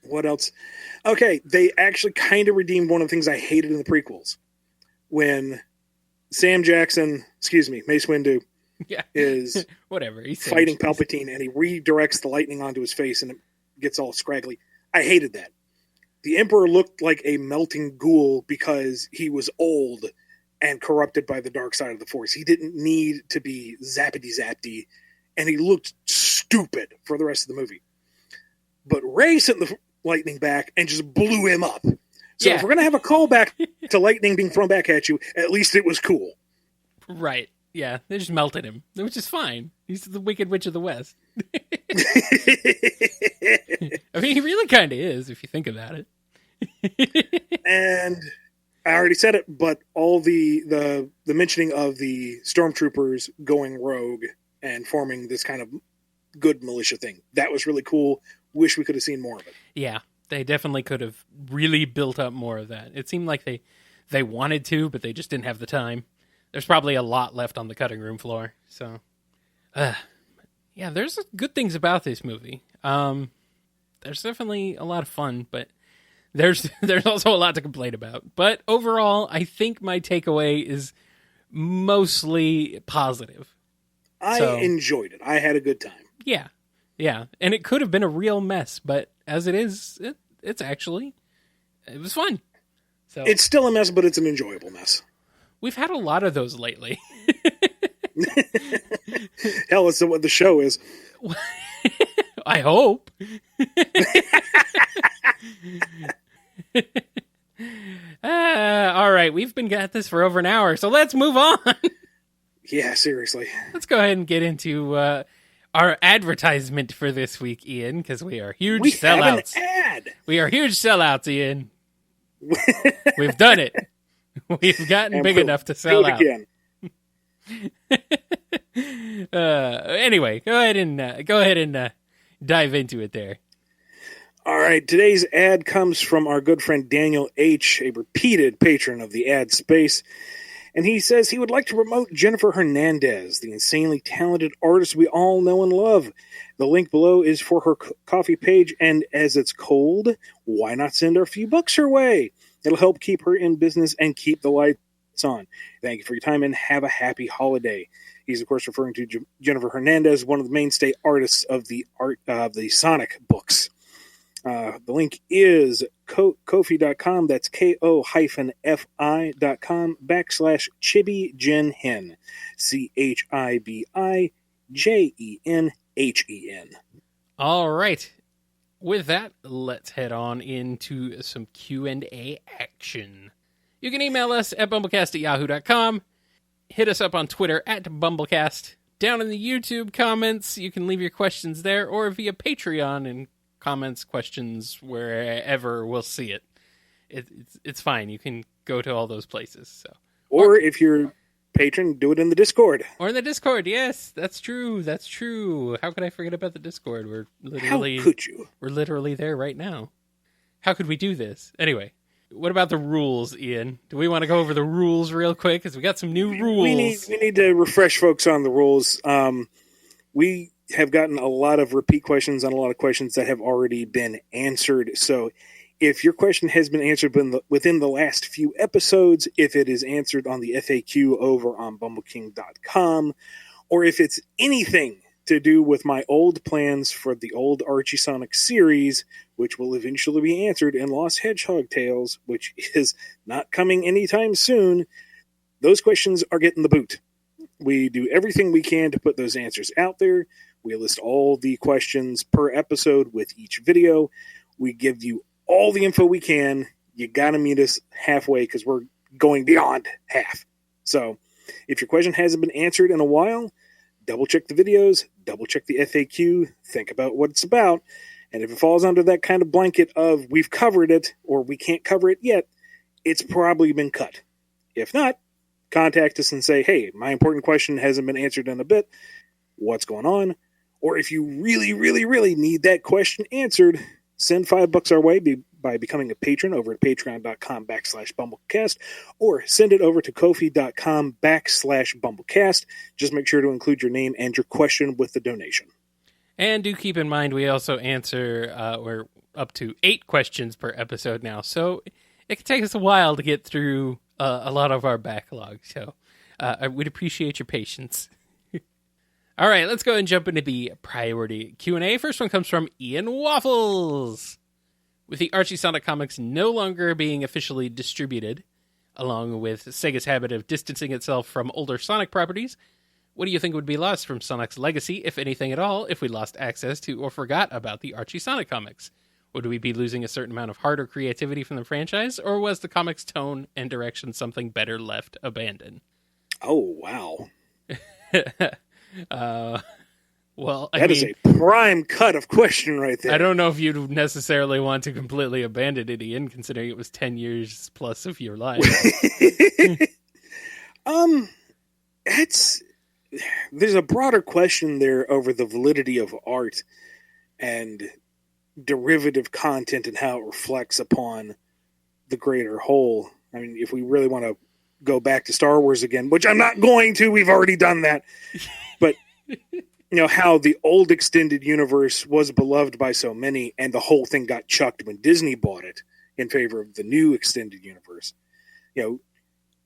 What else? Okay, they actually kind of redeemed one of the things I hated in the prequels. When Mace Windu, is whatever he's fighting Palpatine, and he redirects the lightning onto his face, and it gets all scraggly. I hated that. The Emperor looked like a melting ghoul because he was old and corrupted by the dark side of the Force. He didn't need to be zappity-zappy, and he looked stupid for the rest of the movie. But Rey sent the lightning back and just blew him up. So if we're going to have a callback to lightning being thrown back at you, at least it was cool. Right. Yeah, they just melted him, which is fine. He's the Wicked Witch of the West. I mean, he really kind of is, if you think about it. And I already said it, but all the mentioning of the stormtroopers going rogue and forming this kind of good militia thing, that was really cool. Wish we could have seen more of it. Yeah, they definitely could have really built up more of that. It seemed like they wanted to, but they just didn't have the time. There's probably a lot left on the cutting room floor. So, yeah, there's good things about this movie. There's definitely a lot of fun, but there's also a lot to complain about. But overall, I think my takeaway is mostly positive. I enjoyed it. I had a good time. Yeah. Yeah. And it could have been a real mess, but as it is, it was fun. So it's still a mess, but it's an enjoyable mess. We've had a lot of those lately. Hell, it's what the show is. I hope. All right, we've been at this for over an hour, so let's move on. Yeah, seriously. Let's go ahead and get into our advertisement for this week, Ian, because we are huge sellouts. We have an ad. We are huge sellouts, Ian. We've done it. We've gotten big enough to sell out. Again. Anyway, go ahead and dive into it there. All right, today's ad comes from our good friend Daniel H., a repeated patron of the ad space, and he says he would like to promote Jennifer Hernandez, the insanely talented artist we all know and love. The link below is for her coffee page, and as it's cold, why not send her a few bucks her way? It'll help keep her in business and keep the lights on. Thank you for your time and have a happy holiday. He's, of course, referring to Jennifer Hernandez, one of the mainstay artists of the Sonic books. The link is Ko-fi.com. That's ko-fi.com/ChibiJenHen. ChibiJenhen. All right. With that, let's head on into some Q&A action. You can email us at BumbleKast@yahoo.com. Hit us up on Twitter at BumbleKast. Down in the YouTube comments, you can leave your questions there, or via Patreon and comments, questions, wherever we'll see it. It's fine. You can go to all those places. So, or if you're patron, do it in the Discord. Or in the Discord, yes, that's true. That's true. How could I forget about the Discord? How could you? We're literally there right now. How could we do this? Anyway, what about the rules, Ian? Do we want to go over the rules real quick? Because we got some new rules. We need to refresh folks on the rules. We have gotten a lot of repeat questions on a lot of questions that have already been answered. So if your question has been answered within the last few episodes, if it is answered on the FAQ over on bumbleking.com, or if it's anything to do with my old plans for the old Archie Sonic series, which will eventually be answered in Lost Hedgehog Tales, which is not coming anytime soon, those questions are getting the boot. We do everything we can to put those answers out there. We list all the questions per episode with each video. We give you all the info we can. You got to meet us halfway because we're going beyond half. So if your question hasn't been answered in a while, double check the videos, double check the FAQ, think about what it's about. And if it falls under that kind of blanket of we've covered it or we can't cover it yet, it's probably been cut. If not, contact us and say, hey, my important question hasn't been answered in a bit. What's going on? Or if you really, really, really need that question answered, send $5 our way by becoming a patron over at patreon.com/BumbleKast, or send it over to Ko-fi.com/BumbleKast. Just make sure to include your name and your question with the donation. And do keep in mind, we also answer, we're up to 8 questions per episode now, so it can take us a while to get through a lot of our backlog. So I would appreciate your patience. All right, let's go and jump into the priority Q&A. First one comes from IanWaffles. With the Archie Sonic comics no longer being officially distributed, along with Sega's habit of distancing itself from older Sonic properties, what do you think would be lost from Sonic's legacy, if anything at all, if we lost access to or forgot about the Archie Sonic comics? Would we be losing a certain amount of heart or creativity from the franchise, or was the comics' tone and direction something better left abandoned? Oh, wow. Well, that is a prime cut of question right there. I don't know if you'd necessarily want to completely abandon it, Ian, considering it was 10 years plus of your life. There's a broader question there over the validity of art and derivative content and how it reflects upon the greater whole. I mean, if we really want to go back to Star Wars again, which I'm not going to, we've already done that. But, how the old extended universe was beloved by so many and the whole thing got chucked when Disney bought it in favor of the new extended universe.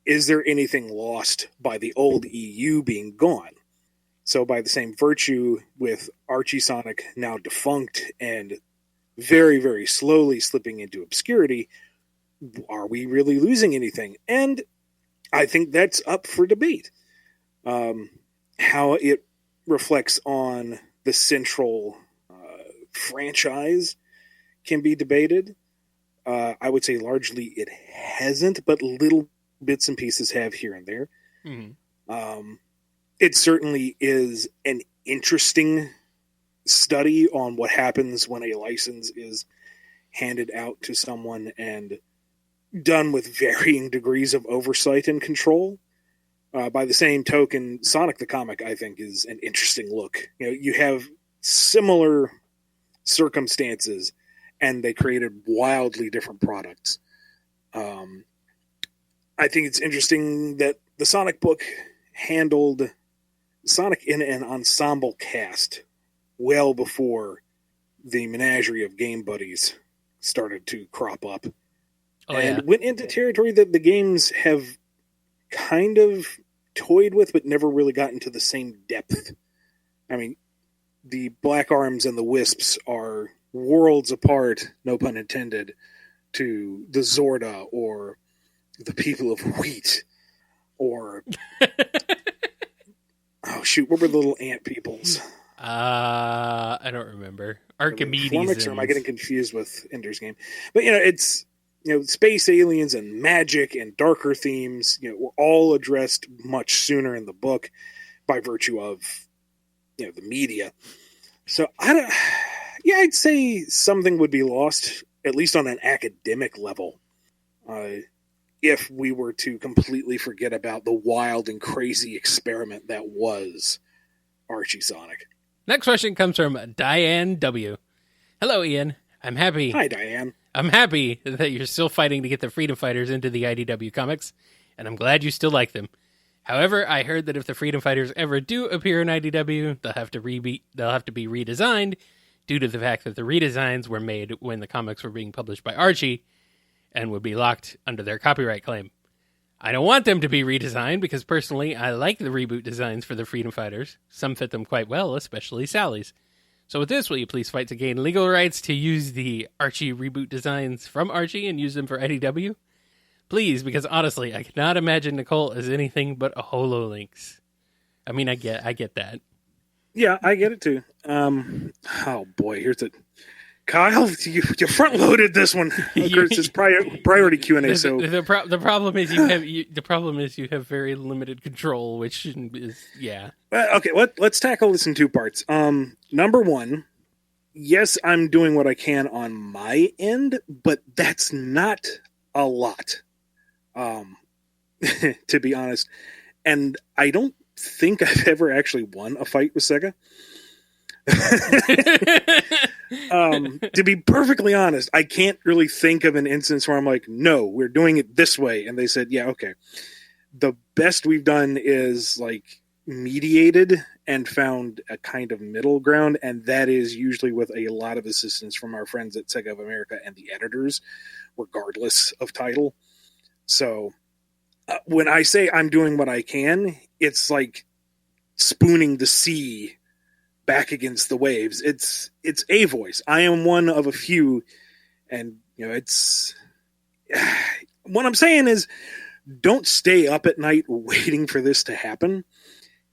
Is there anything lost by the old EU being gone? So by the same virtue, with Archie Sonic now defunct and very, very slowly slipping into obscurity, are we really losing anything? And I think that's up for debate. How it reflects on the central franchise can be debated. I would say largely it hasn't, but little bits and pieces have here and there. Mm-hmm. It certainly is an interesting study on what happens when a license is handed out to someone and done with varying degrees of oversight and control. By the same token, Sonic the Comic, I think, is an interesting look. You have similar circumstances, and they created wildly different products. I think it's interesting that the Sonic book handled Sonic in an ensemble cast well before the menagerie of game buddies started to crop up. Went into territory that the games have kind of toyed with, but never really gotten to the same depth. I mean, the Black Arms and the Wisps are worlds apart, no pun intended, to the Zorda or the People of Wheat or... oh, shoot, what were the little ant peoples? I don't remember. Archimedes. Flummox, or am I getting confused with Ender's Game? But, it's... space aliens and magic and darker themes, were all addressed much sooner in the book by virtue of, the media. So I'd say something would be lost, at least on an academic level, if we were to completely forget about the wild and crazy experiment that was Archie Sonic. Next question comes from Diane W. Hello, Ian. I'm happy. Hi, Diane. I'm happy that you're still fighting to get the Freedom Fighters into the IDW comics, and I'm glad you still like them. However, I heard that if the Freedom Fighters ever do appear in IDW, they'll have to be redesigned due to the fact that the redesigns were made when the comics were being published by Archie and would be locked under their copyright claim. I don't want them to be redesigned because personally I like the reboot designs for the Freedom Fighters. Some fit them quite well, especially Sally's. So with this, will you please fight to gain legal rights to use the Archie reboot designs from Archie and use them for IDW? Please, because honestly, I cannot imagine Nicole as anything but a HoloLynx. I mean, I get that. Yeah, I get it too. Oh boy, here's it. Kyle, you front loaded this one. It's just priority Q&A. So the problem is you have very limited control, which is Okay, let's tackle this in two parts. Number one, yes, I'm doing what I can on my end, but that's not a lot. to be honest. And I don't think I've ever actually won a fight with Sega. To be perfectly honest, I can't really think of an instance where I'm like, no, we're doing it this way. And they said, yeah, okay. The best we've done is like mediated and found a kind of middle ground. And that is usually with a lot of assistance from our friends at Sega of America and the editors, regardless of title. So when I say I'm doing what I can, it's like spooning the sea back against the waves. It's a voice. I am one of a few, and it's what I'm saying is, don't stay up at night waiting for this to happen.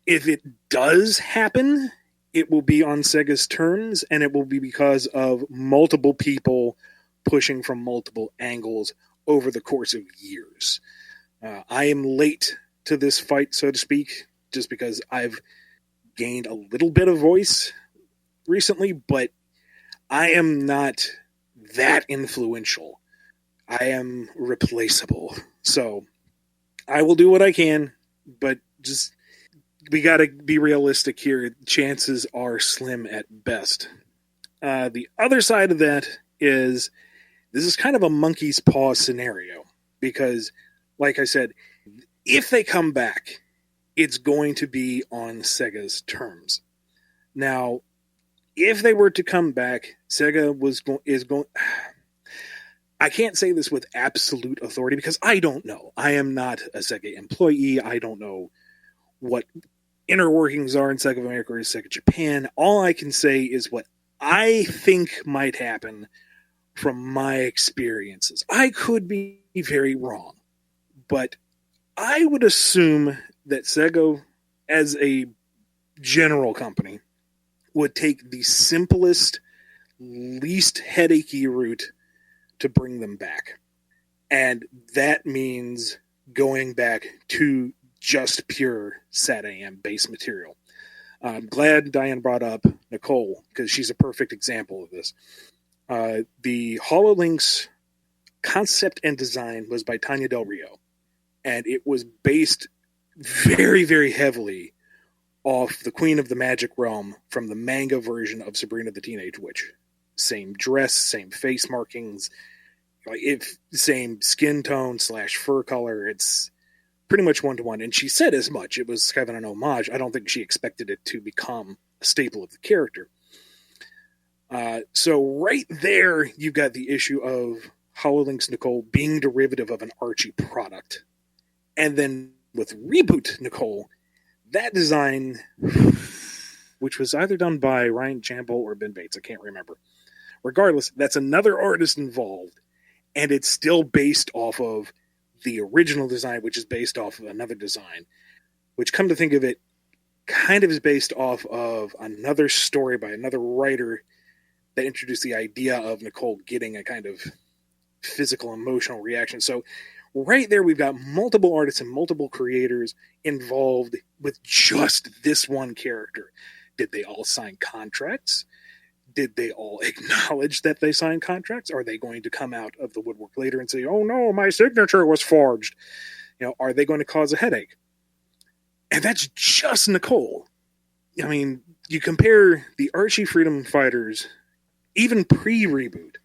If it does happen, it will be on Sega's terms, and it will be because of multiple people pushing from multiple angles over the course of years. I am late to this fight, so to speak, just because I've gained a little bit of voice recently, but I am not that influential. I am replaceable. So I will do what I can, but just we got to be realistic here. Chances are slim at best. The other side of that is this is kind of a monkey's paw scenario because, like I said, if they come back, it's going to be on Sega's terms. Now, if they were to come back, Sega is going. I can't say this with absolute authority because I don't know. I am not a Sega employee. I don't know what inner workings are in Sega of America or Sega Japan. All I can say is what I think might happen from my experiences. I could be very wrong, but I would assume that Sega, as a general company, would take the simplest, least headachy route to bring them back. And that means going back to just pure SAT-AM base material. I'm glad Diane brought up Nicole, because she's a perfect example of this. The HoloLinks concept and design was by Tanya Del Rio, and it was based very, very heavily off the Queen of the Magic Realm from the manga version of Sabrina the Teenage Witch. Same dress, same face markings, same skin tone / fur color. It's pretty much one-to-one. And she said as much. It was kind of an homage. I don't think she expected it to become a staple of the character. So right there, you've got the issue of HoloLinks Nicole being derivative of an Archie product. And then with Reboot Nicole, that design, which was either done by Ryan Jamble or Ben Bates, I can't remember. Regardless, that's another artist involved, and it's still based off of the original design, which is based off of another design, which, come to think of it, kind of is based off of another story by another writer that introduced the idea of Nicole getting a kind of physical, emotional reaction. So right there, we've got multiple artists and multiple creators involved with just this one character. Did they all sign contracts? Did they all acknowledge that they signed contracts? Are they going to come out of the woodwork later and say, oh no, my signature was forged? Are they going to cause a headache? And that's just Nicole. I mean, you compare the Archie Freedom Fighters, even pre-reboot,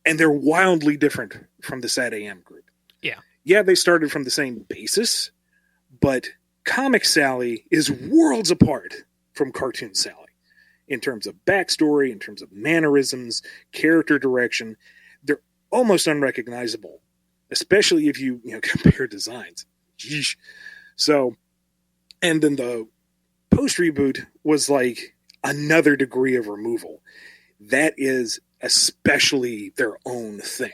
and they're wildly different from the SAT-AM group. Yeah, they started from the same basis, but Comic Sally is worlds apart from Cartoon Sally in terms of backstory, in terms of mannerisms, character direction. They're almost unrecognizable, especially if you compare designs. Yeesh. So, and then the post-reboot was like another degree of removal. That is especially their own thing.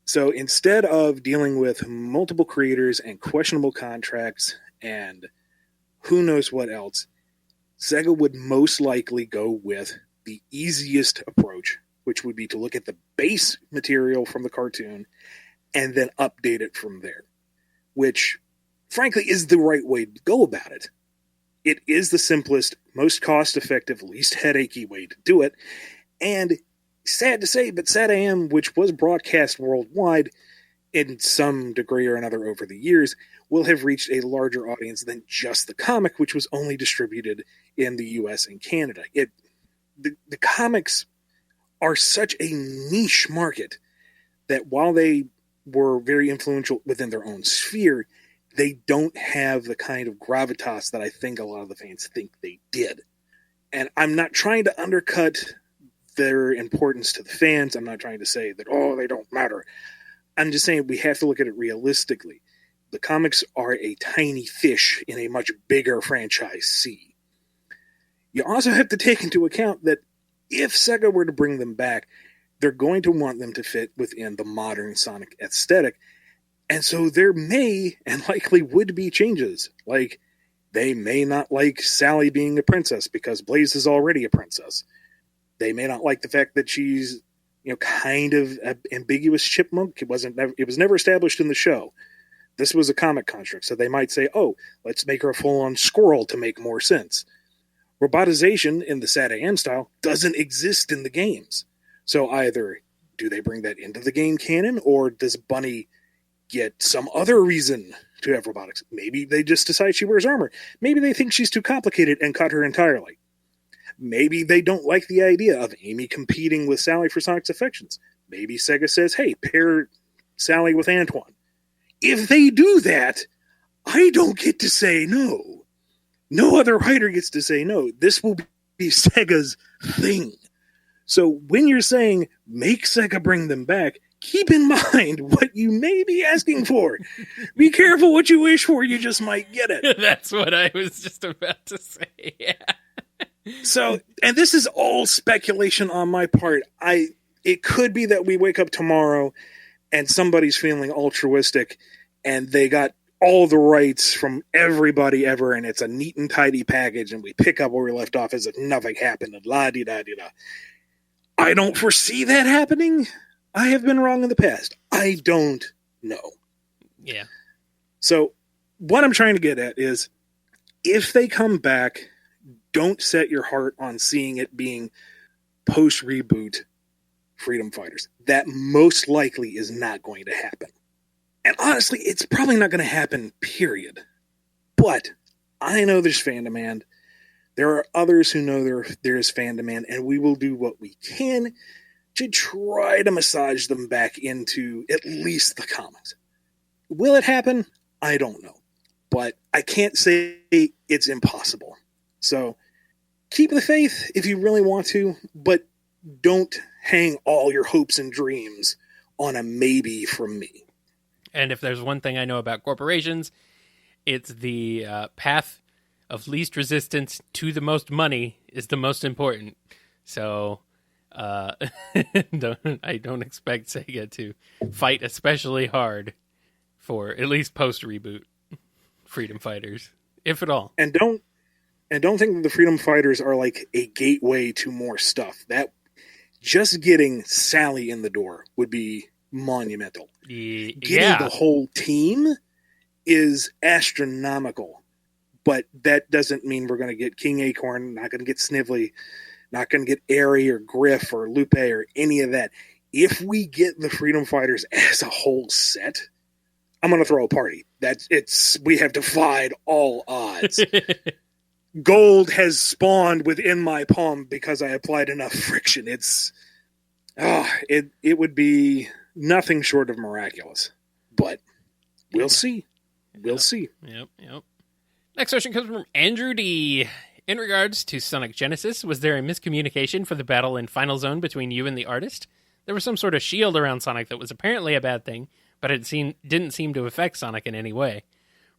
So instead of dealing with multiple creators and questionable contracts and who knows what else, Sega would most likely go with the easiest approach, which would be to look at the base material from the cartoon and then update it from there, which frankly is the right way to go about it. It is the simplest, most cost-effective, least headachy way to do it. And sad to say, but SAT-AM, which was broadcast worldwide, in some degree or another over the years, will have reached a larger audience than just the comic, which was only distributed in the US and Canada. The comics are such a niche market that while they were very influential within their own sphere, they don't have the kind of gravitas that I think a lot of the fans think they did. And I'm not trying to undercut their importance to the fans. I'm not trying to say that, oh, they don't matter. I'm just saying we have to look at it realistically. The comics are a tiny fish in a much bigger franchise sea. You also have to take into account that if Sega were to bring them back, they're going to want them to fit within the modern Sonic aesthetic. And so there may and likely would be changes. Like, they may not like Sally being a princess because Blaze is already a princess. They may not like the fact that she's, kind of an ambiguous chipmunk. It was never established in the show. This was a comic construct. So they might say, oh, let's make her a full-on squirrel to make more sense. Robotization in the Sad AM style doesn't exist in the games. So either do they bring that into the game canon, or does Bunny get some other reason to have robotics? Maybe they just decide she wears armor. Maybe they think she's too complicated and cut her entirely. Maybe they don't like the idea of Amy competing with Sally for Sonic's affections. Maybe Sega says, hey, pair Sally with Antoine. If they do that, I don't get to say no. No other writer gets to say no. This will be Sega's thing. So when you're saying, make Sega bring them back, keep in mind what you may be asking for. Be careful what you wish for, you just might get it. That's what I was just about to say. Yeah. So, and this is all speculation on my part. It could be that we wake up tomorrow and somebody's feeling altruistic and they got all the rights from everybody ever, and it's a neat and tidy package, and we pick up where we left off as if nothing happened, and la-di-da-di-da. I don't foresee that happening. I have been wrong in the past. I don't know. Yeah. So what I'm trying to get at is, if they come back, don't set your heart on seeing it being post-reboot Freedom Fighters. That most likely is not going to happen. And honestly, it's probably not going to happen, period. But I know there's fan demand. There are others who know there is fan demand, and we will do what we can to try to massage them back into at least the comics. Will it happen? I don't know. But I can't say it's impossible. So keep the faith if you really want to, but don't hang all your hopes and dreams on a maybe from me. And if there's one thing I know about corporations, it's the path of least resistance to the most money is the most important. So I don't expect Sega to fight especially hard for at least post-reboot Freedom Fighters, if at all. And don't think that the Freedom Fighters are like a gateway to more stuff. That just getting Sally in the door would be monumental. Getting the whole team is astronomical, but that doesn't mean we're going to get King Acorn, not going to get Snively, not going to get Airy or Griff or Lupe or any of that. If we get the Freedom Fighters as a whole set, I'm going to throw a party. We have defied all odds. Gold has spawned within my palm because I applied enough friction. It would be nothing short of miraculous, but we'll see. We'll see. Yep. Next question comes from Andrew D. In regards to Sonic Genesis, was there a miscommunication for the battle in Final Zone between you and the artist? There was some sort of shield around Sonic that was apparently a bad thing, but it didn't seem to affect Sonic in any way.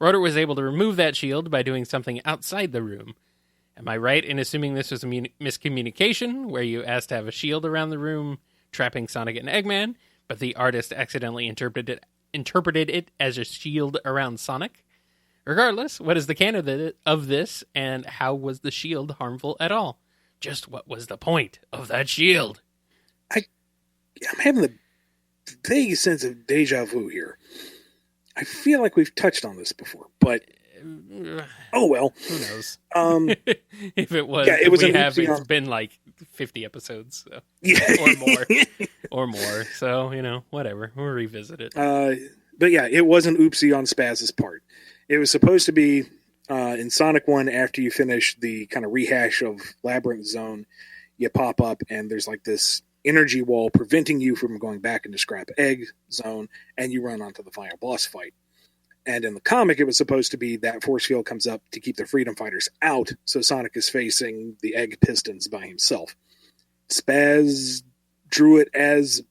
Rotor was able to remove that shield by doing something outside the room. Am I right in assuming this was a miscommunication, where you asked to have a shield around the room, trapping Sonic and Eggman, but the artist accidentally interpreted it as a shield around Sonic? Regardless, what is the canon of this, and how was the shield harmful at all? Just what was the point of that shield? I'm having the vague sense of deja vu here. I feel like we've touched on this before, but oh well. Who knows? If it was, it's been like 50 episodes, so. Yeah. or more. So, whatever. We'll revisit it. But yeah, it wasn't oopsie on Spaz's part. It was supposed to be in Sonic 1, after you finish the kind of rehash of Labyrinth Zone, you pop up and there's like this energy wall preventing you from going back into Scrap Egg Zone, and you run onto the final boss fight. And in the comic, it was supposed to be that force field comes up to keep the Freedom Fighters out, so Sonic is facing the Egg Pistons by himself. Spaz drew it as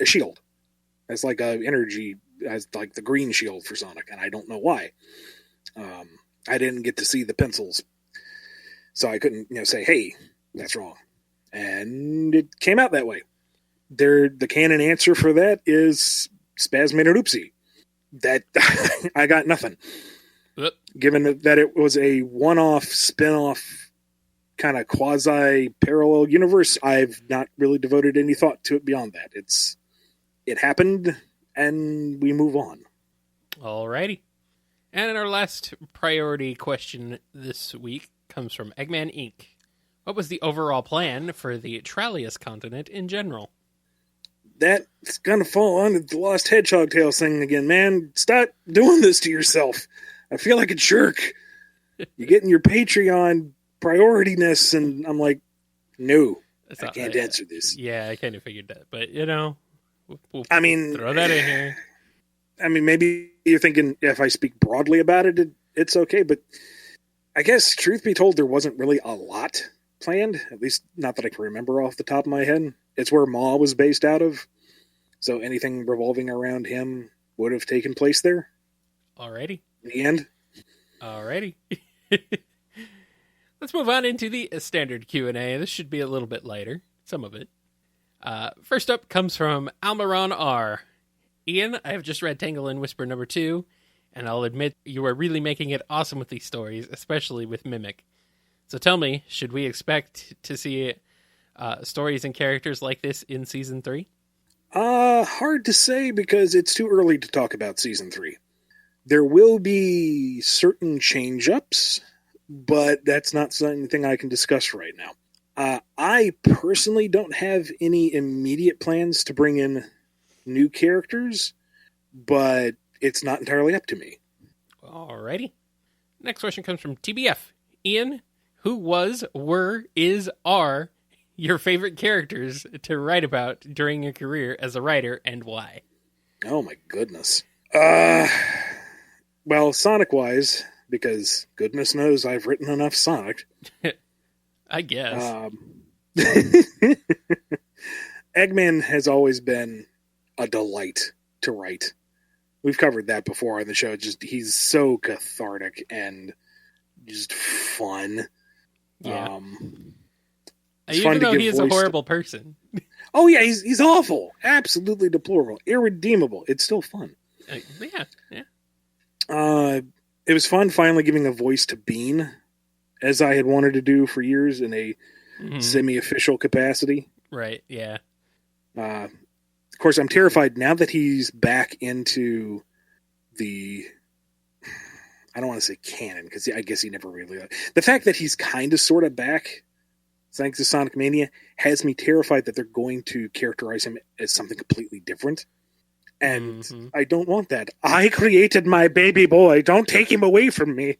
a shield, as like a energy, as like the green shield for Sonic, and I don't know why. I didn't get to see the pencils, so I couldn't, say, hey, that's wrong. And it came out that way. The canon answer for that is Spaz made an oopsie. That I got nothing. Given that it was a one-off, spin-off, kind of quasi-parallel universe, I've not really devoted any thought to it beyond that. It happened, and we move on. Alrighty. And our last priority question this week comes from Eggman Inc. What was the overall plan for the Trallius continent in general? That's going to fall under the Lost Hedgehog Tales thing again, man. Stop doing this to yourself. I feel like a jerk. You're getting your Patreon priorityness, and I'm like, no, I can't answer this. Yeah, I kind of figured that. But, we'll throw that in here. I mean, maybe you're thinking if I speak broadly about it, it's okay. But I guess, truth be told, there wasn't really a lot planned, at least not that I can remember off the top of my head. It's where Ma was based out of, so anything revolving around him would have taken place there. Alrighty. In the end. Alrighty. Let's move on into the standard Q&A. This should be a little bit lighter, some of it. First up comes from Almiron R. Ian, I have just read Tangle and Whisper number 2, and I'll admit you are really making it awesome with these stories, especially with Mimic. So tell me, should we expect to see stories and characters like this in Season 3? Hard to say because it's too early to talk about Season 3. There will be certain change-ups, but that's not something I can discuss right now. I personally don't have any immediate plans to bring in new characters, but it's not entirely up to me. Alrighty. Next question comes from TBF. Ian, who was, were, is, are your favorite characters to write about during your career as a writer, and why? Oh my goodness. Well, Sonic-wise, because goodness knows I've written enough Sonic. I guess. Eggman has always been a delight to write. We've covered that before on the show. He's so cathartic and just fun. Yeah. Even though he is a horrible person. Oh yeah, he's awful. Absolutely deplorable. Irredeemable. It's still fun. Yeah. It was fun finally giving a voice to Bean, as I had wanted to do for years in a semi-official capacity. Right, yeah. Of course, I'm terrified now that he's back into the... I don't want to say canon, because I guess he never really... The fact that he's kind of sort of back, thanks to Sonic Mania, has me terrified that they're going to characterize him as something completely different. And I don't want that. I created my baby boy. Don't take him away from me.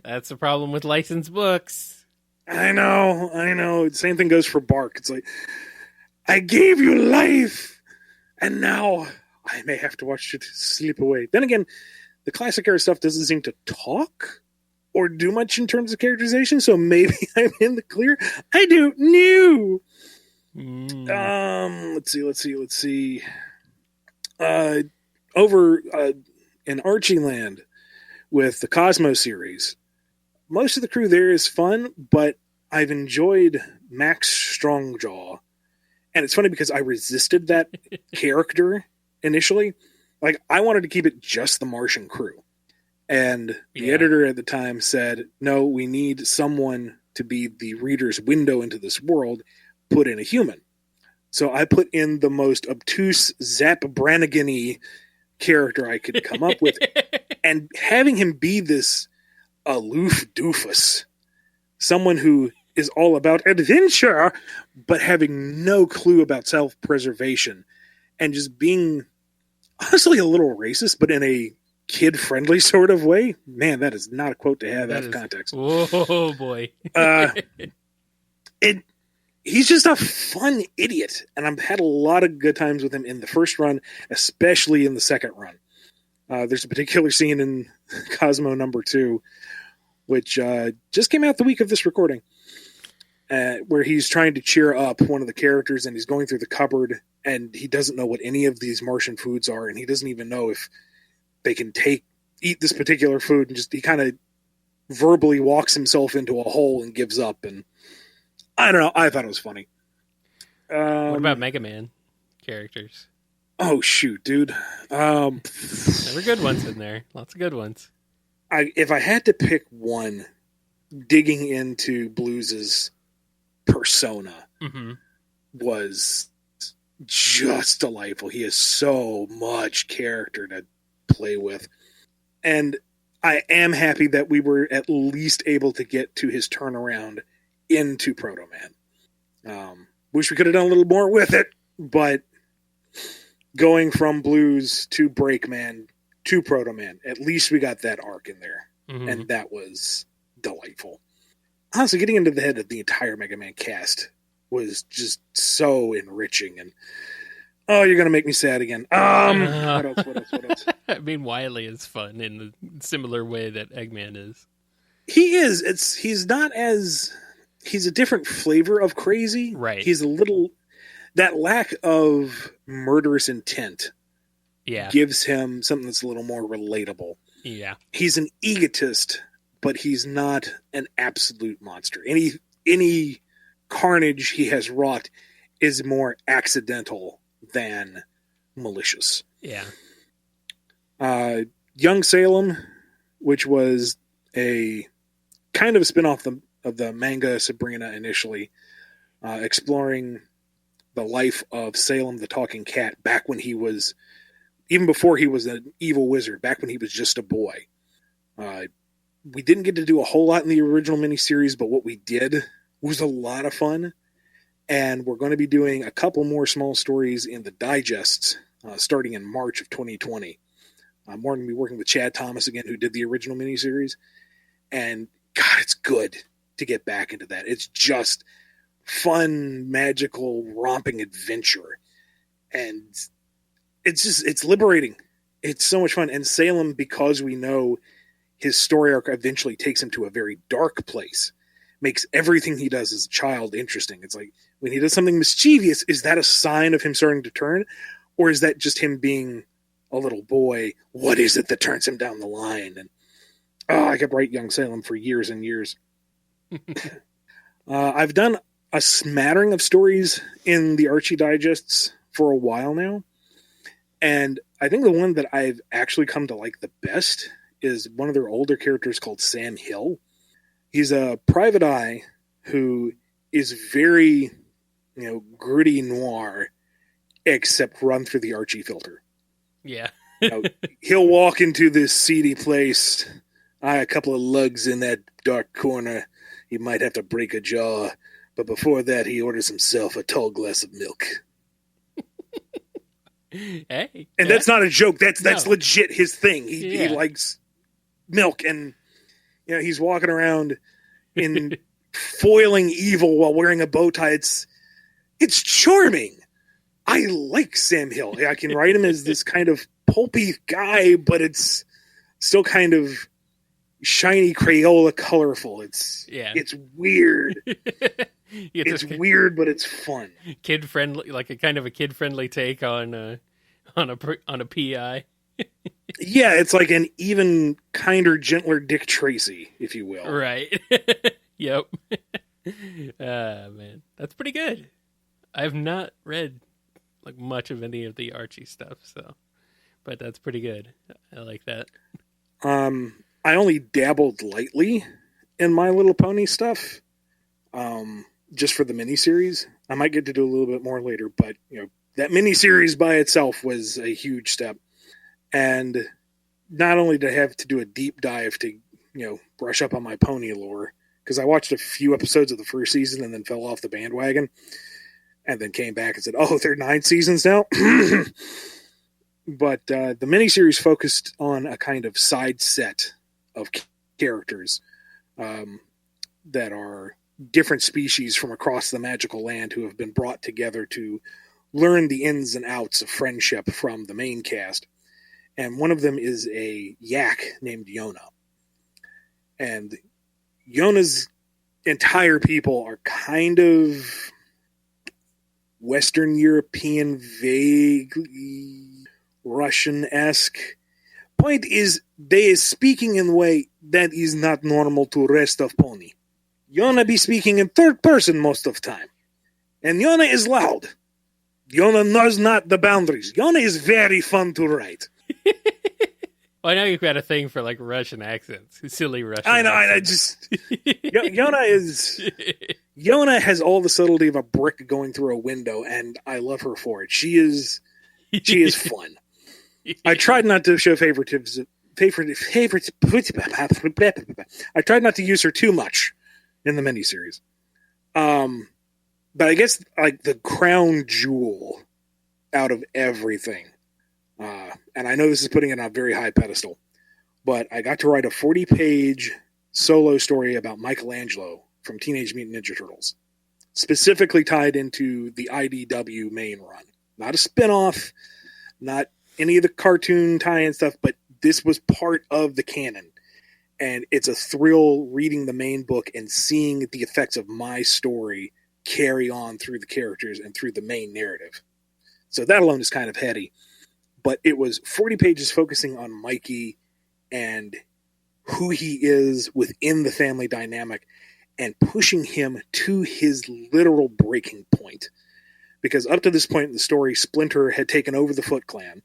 That's the problem with licensed books. I know. Same thing goes for Bark. It's like, I gave you life, and now I may have to watch it slip away. Then again, the classic era stuff doesn't seem to talk or do much in terms of characterization, so maybe I'm in the clear. I don't know. Let's see. Over in Archie Land with the Cosmo series, most of the crew there is fun, but I've enjoyed Max Strongjaw. And it's funny because I resisted that character initially. Like, I wanted to keep it just the Martian crew. And the editor at the time said, no, we need someone to be the reader's window into this world. Put in a human. So I put in the most obtuse Zap Brannigan-y character I could come up with. And having him be this aloof doofus, someone who is all about adventure, but having no clue about self-preservation and just being honestly a little racist, but in a kid-friendly sort of way. Man, that is not a quote to have out of context. Whoa, boy. He's just a fun idiot, and I've had a lot of good times with him in the first run, especially in the second run. There's a particular scene in Cosmo #2, which just came out the week of this recording, where he's trying to cheer up one of the characters, and he's going through the cupboard, and he doesn't know what any of these Martian foods are, and he doesn't even know if they can eat this particular food, and he kind of verbally walks himself into a hole and gives up, and I don't know, I thought it was funny. What about Mega Man characters? Oh, shoot, dude. There were good ones in there. Lots of good ones. If I had to pick one, digging into Blues' persona was just delightful. He has so much character to play with. And I am happy that we were at least able to get to his turnaround into Proto Man. Wish we could have done a little more with it, but going from Blues to Breakman to Proto Man, at least we got that arc in there. And that was delightful. Honestly, getting into the head of the entire Mega Man cast was just so enriching. And oh, you're gonna make me sad again. What else? I mean, Wily is fun in the similar way that Eggman is. He is. He's a different flavor of crazy. Right. He's a little, that lack of murderous intent gives him something that's a little more relatable. Yeah. He's an egotist, but he's not an absolute monster. Any carnage he has wrought is more accidental than malicious. Yeah. Young Salem, which was a kind of a spin-off of the manga Sabrina initially, exploring the life of Salem the Talking Cat back when he was, even before he was an evil wizard, back when he was just a boy. We didn't get to do a whole lot in the original miniseries, but what we did was a lot of fun. And we're going to be doing a couple more small stories in the digests starting in March of 2020. We're going to be working with Chad Thomas again, who did the original miniseries. And God, it's good to get back into that. It's just fun, magical, romping adventure. And it's liberating. It's so much fun. And Salem, because we know his story arc eventually takes him to a very dark place, makes everything he does as a child interesting. It's like, when he does something mischievous, is that a sign of him starting to turn? Or is that just him being a little boy? What is it that turns him down the line? And I could write Young Salem for years and years. I've done a smattering of stories in the Archie digests for a while now. And I think the one that I've actually come to like the best is one of their older characters called Sam Hill. He's a private eye who is very, gritty noir, except run through the Archie filter. Yeah. He'll walk into this seedy place. A couple of lugs in that dark corner. He might have to break a jaw. But before that, he orders himself a tall glass of milk. Hey. And that's not a joke. That's legit his thing. He likes milk. And, he's walking around in foiling evil while wearing a bow tie. It's charming. I like Sam Hill. I can write him as this kind of pulpy guy, but it's still kind of shiny Crayola colorful. It's weird. It's weird, but it's fun. Kid friendly, like a kind of a kid friendly take on a PI. Yeah, it's like an even kinder, gentler Dick Tracy, if you will. Right. Yep. Man, that's pretty good. I've not read like much of any of the Archie stuff, but that's pretty good. I like that. I only dabbled lightly in My Little Pony stuff, just for the miniseries. I might get to do a little bit more later, but that miniseries by itself was a huge step. And not only did I have to do a deep dive to brush up on my pony lore because I watched a few episodes of the first season and then fell off the bandwagon, and then came back and said, "Oh, there are 9 seasons now." But the miniseries focused on a kind of side set of characters that are different species from across the magical land who have been brought together to learn the ins and outs of friendship from the main cast. And one of them is a yak named Yona. And Yona's entire people are kind of Western European, vaguely Russian-esque. Point is, they is speaking in a way that is not normal to rest of pony. Yona be speaking in third person most of the time. And Yona is loud. Yona knows not the boundaries. Yona is very fun to write. Well, I know you've got a thing for like Russian accents, silly Russian. I just Yona has all the subtlety of a brick going through a window, and I love her for it. She is fun. I tried not to show favoritism. I tried not to use her too much in the miniseries. But I guess like the crown jewel out of everything. And I know this is putting it on a very high pedestal, but I got to write a 40-page solo story about Michelangelo from Teenage Mutant Ninja Turtles, specifically tied into the IDW main run. Not a spinoff, not any of the cartoon tie-in stuff, but this was part of the canon. And it's a thrill reading the main book and seeing the effects of my story carry on through the characters and through the main narrative. So that alone is kind of heady. But it was 40 pages focusing on Mikey and who he is within the family dynamic and pushing him to his literal breaking point. Because up to this point in the story, Splinter had taken over the Foot Clan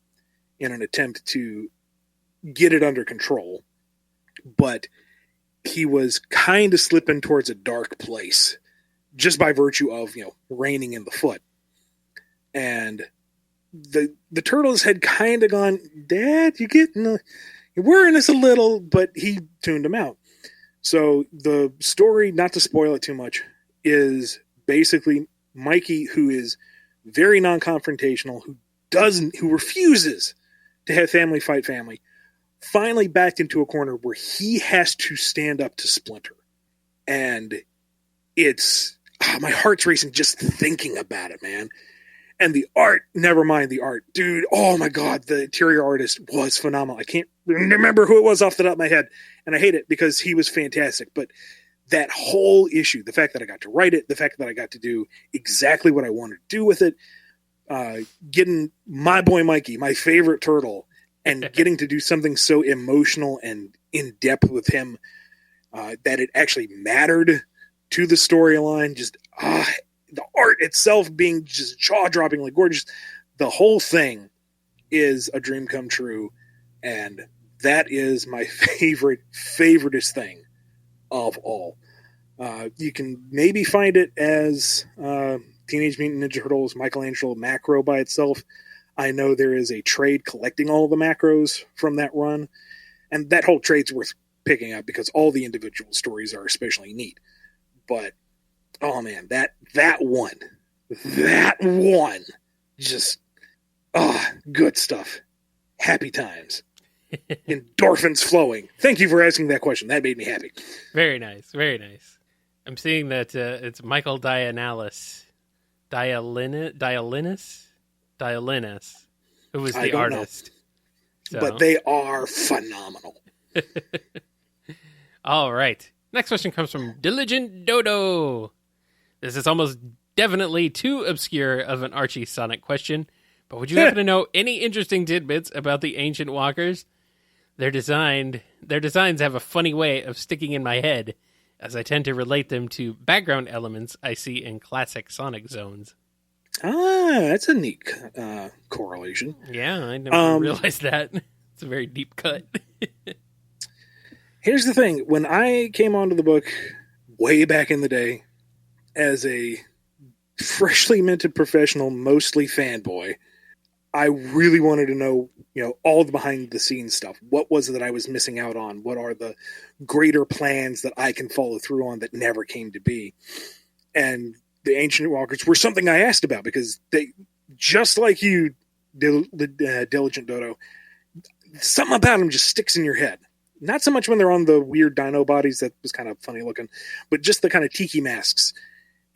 in an attempt to get it under control. But he was kind of slipping towards a dark place just by virtue of, reigning in the Foot. And the Turtles had kind of gone, "Dad, you're worrying us a little," but he tuned them out. So the story, not to spoil it too much, is basically Mikey, who is very non-confrontational, who refuses to have family fight family, finally backed into a corner where he has to stand up to Splinter. And it's my heart's racing just thinking about it, man. And the art, never mind the art. Dude, oh my God, the interior artist was phenomenal. I can't remember who it was off the top of my head, and I hate it because he was fantastic. But that whole issue, the fact that I got to write it, the fact that I got to do exactly what I wanted to do with it, getting my boy Mikey, my favorite turtle, and getting to do something so emotional and in-depth with him that it actually mattered to the storyline, just the art itself being just jaw-droppingly gorgeous. The whole thing is a dream come true, and that is my favoriteest thing of all. You can maybe find it as Teenage Mutant Ninja Turtles Michelangelo Macro by itself. I know there is a trade collecting all the macros from that run, and that whole trade's worth picking up because all the individual stories are especially neat. But oh man, that one, just, good stuff. Happy times. Endorphins flowing. Thank you for asking that question. That made me happy. Very nice, very nice. I'm seeing that it's Michael Dialinus, who was the artist. So. But they are phenomenal. All right. Next question comes from Diligent Dodo. This is almost definitely too obscure of an Archie Sonic question, but would you happen to know any interesting tidbits about the ancient walkers? Their designs have a funny way of sticking in my head, as I tend to relate them to background elements I see in classic Sonic zones. That's a neat correlation. Yeah, I never realized that. It's a very deep cut. Here's the thing. When I came onto the book way back in the day as a freshly minted professional, mostly fanboy, I really wanted to know, all the behind the scenes stuff. What was it that I was missing out on? What are the greater plans that I can follow through on that never came to be? And the Ancient Walkers were something I asked about because they, just like you, Diligent Dodo, something about them just sticks in your head. Not so much when they're on the weird dino bodies, that was kind of funny looking, but just the kind of tiki masks.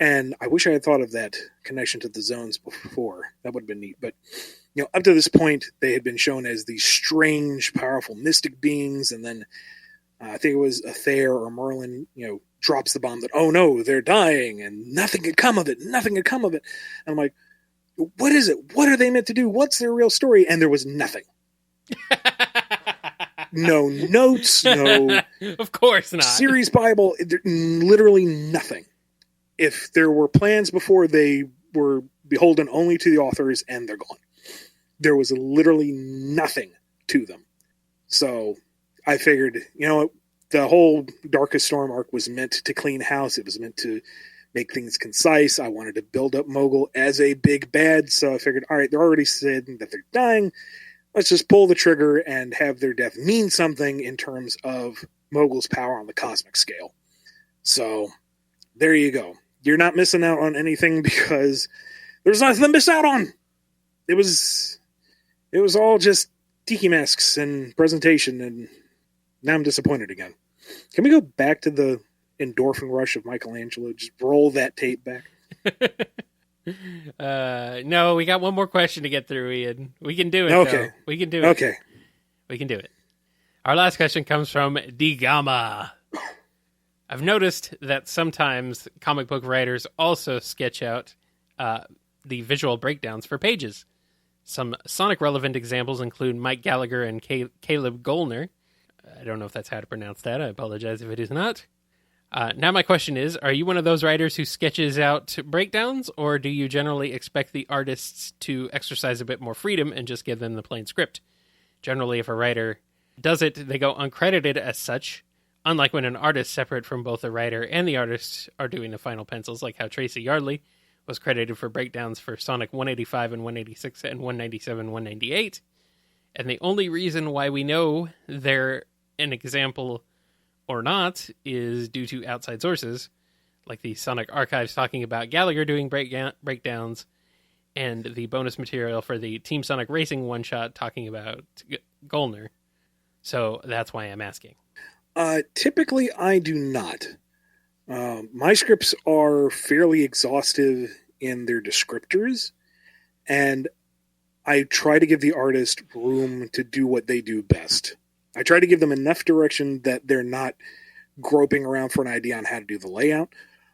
And I wish I had thought of that connection to the zones before. That would have been neat. But, up to this point, they had been shown as these strange, powerful mystic beings. And then I think it was a Thayer or Merlin, drops the bomb that, oh no, they're dying and nothing could come of it. Nothing could come of it. And I'm like, what is it? What are they meant to do? What's their real story? And there was nothing. No notes, no. Of course not. Series Bible, literally nothing. If there were plans before, they were beholden only to the authors and they're gone. There was literally nothing to them. So I figured, the whole Darkest Storm arc was meant to clean house. It was meant to make things concise. I wanted to build up Mogul as a big bad. So I figured, all right, they're already said that they're dying. Let's just pull the trigger and have their death mean something in terms of Mogul's power on the cosmic scale. So there you go. You're not missing out on anything because there's nothing to miss out on. It was all just tiki masks and presentation, and now I'm disappointed again. Can we go back to the endorphin rush of Michelangelo? Just roll that tape back. No, we got one more question to get through, Ian. We can do it. Okay. Though. We can do it. Okay. We can do it. Our last question comes from Digama. I've noticed that sometimes comic book writers also sketch out the visual breakdowns for pages. Some Sonic-relevant examples include Mike Gallagher and Caleb Gollner. I don't know if that's how to pronounce that. I apologize if it is not. Now my question is, are you one of those writers who sketches out breakdowns, or do you generally expect the artists to exercise a bit more freedom and just give them the plain script? Generally, if a writer does it, they go uncredited as such, unlike when an artist separate from both the writer and the artist are doing the final pencils, like how Tracy Yardley was credited for breakdowns for Sonic 185 and 186 and 197 and 198. And the only reason why we know they're an example or not is due to outside sources, like the Sonic Archives talking about Gallagher doing breakdowns, and the bonus material for the Team Sonic Racing one-shot talking about Gollner. So that's why I'm asking. Typically, I do not. My scripts are fairly exhaustive in their descriptors, and I try to give the artist room to do what they do best. I try to give them enough direction that they're not groping around for an idea on how to do the layout.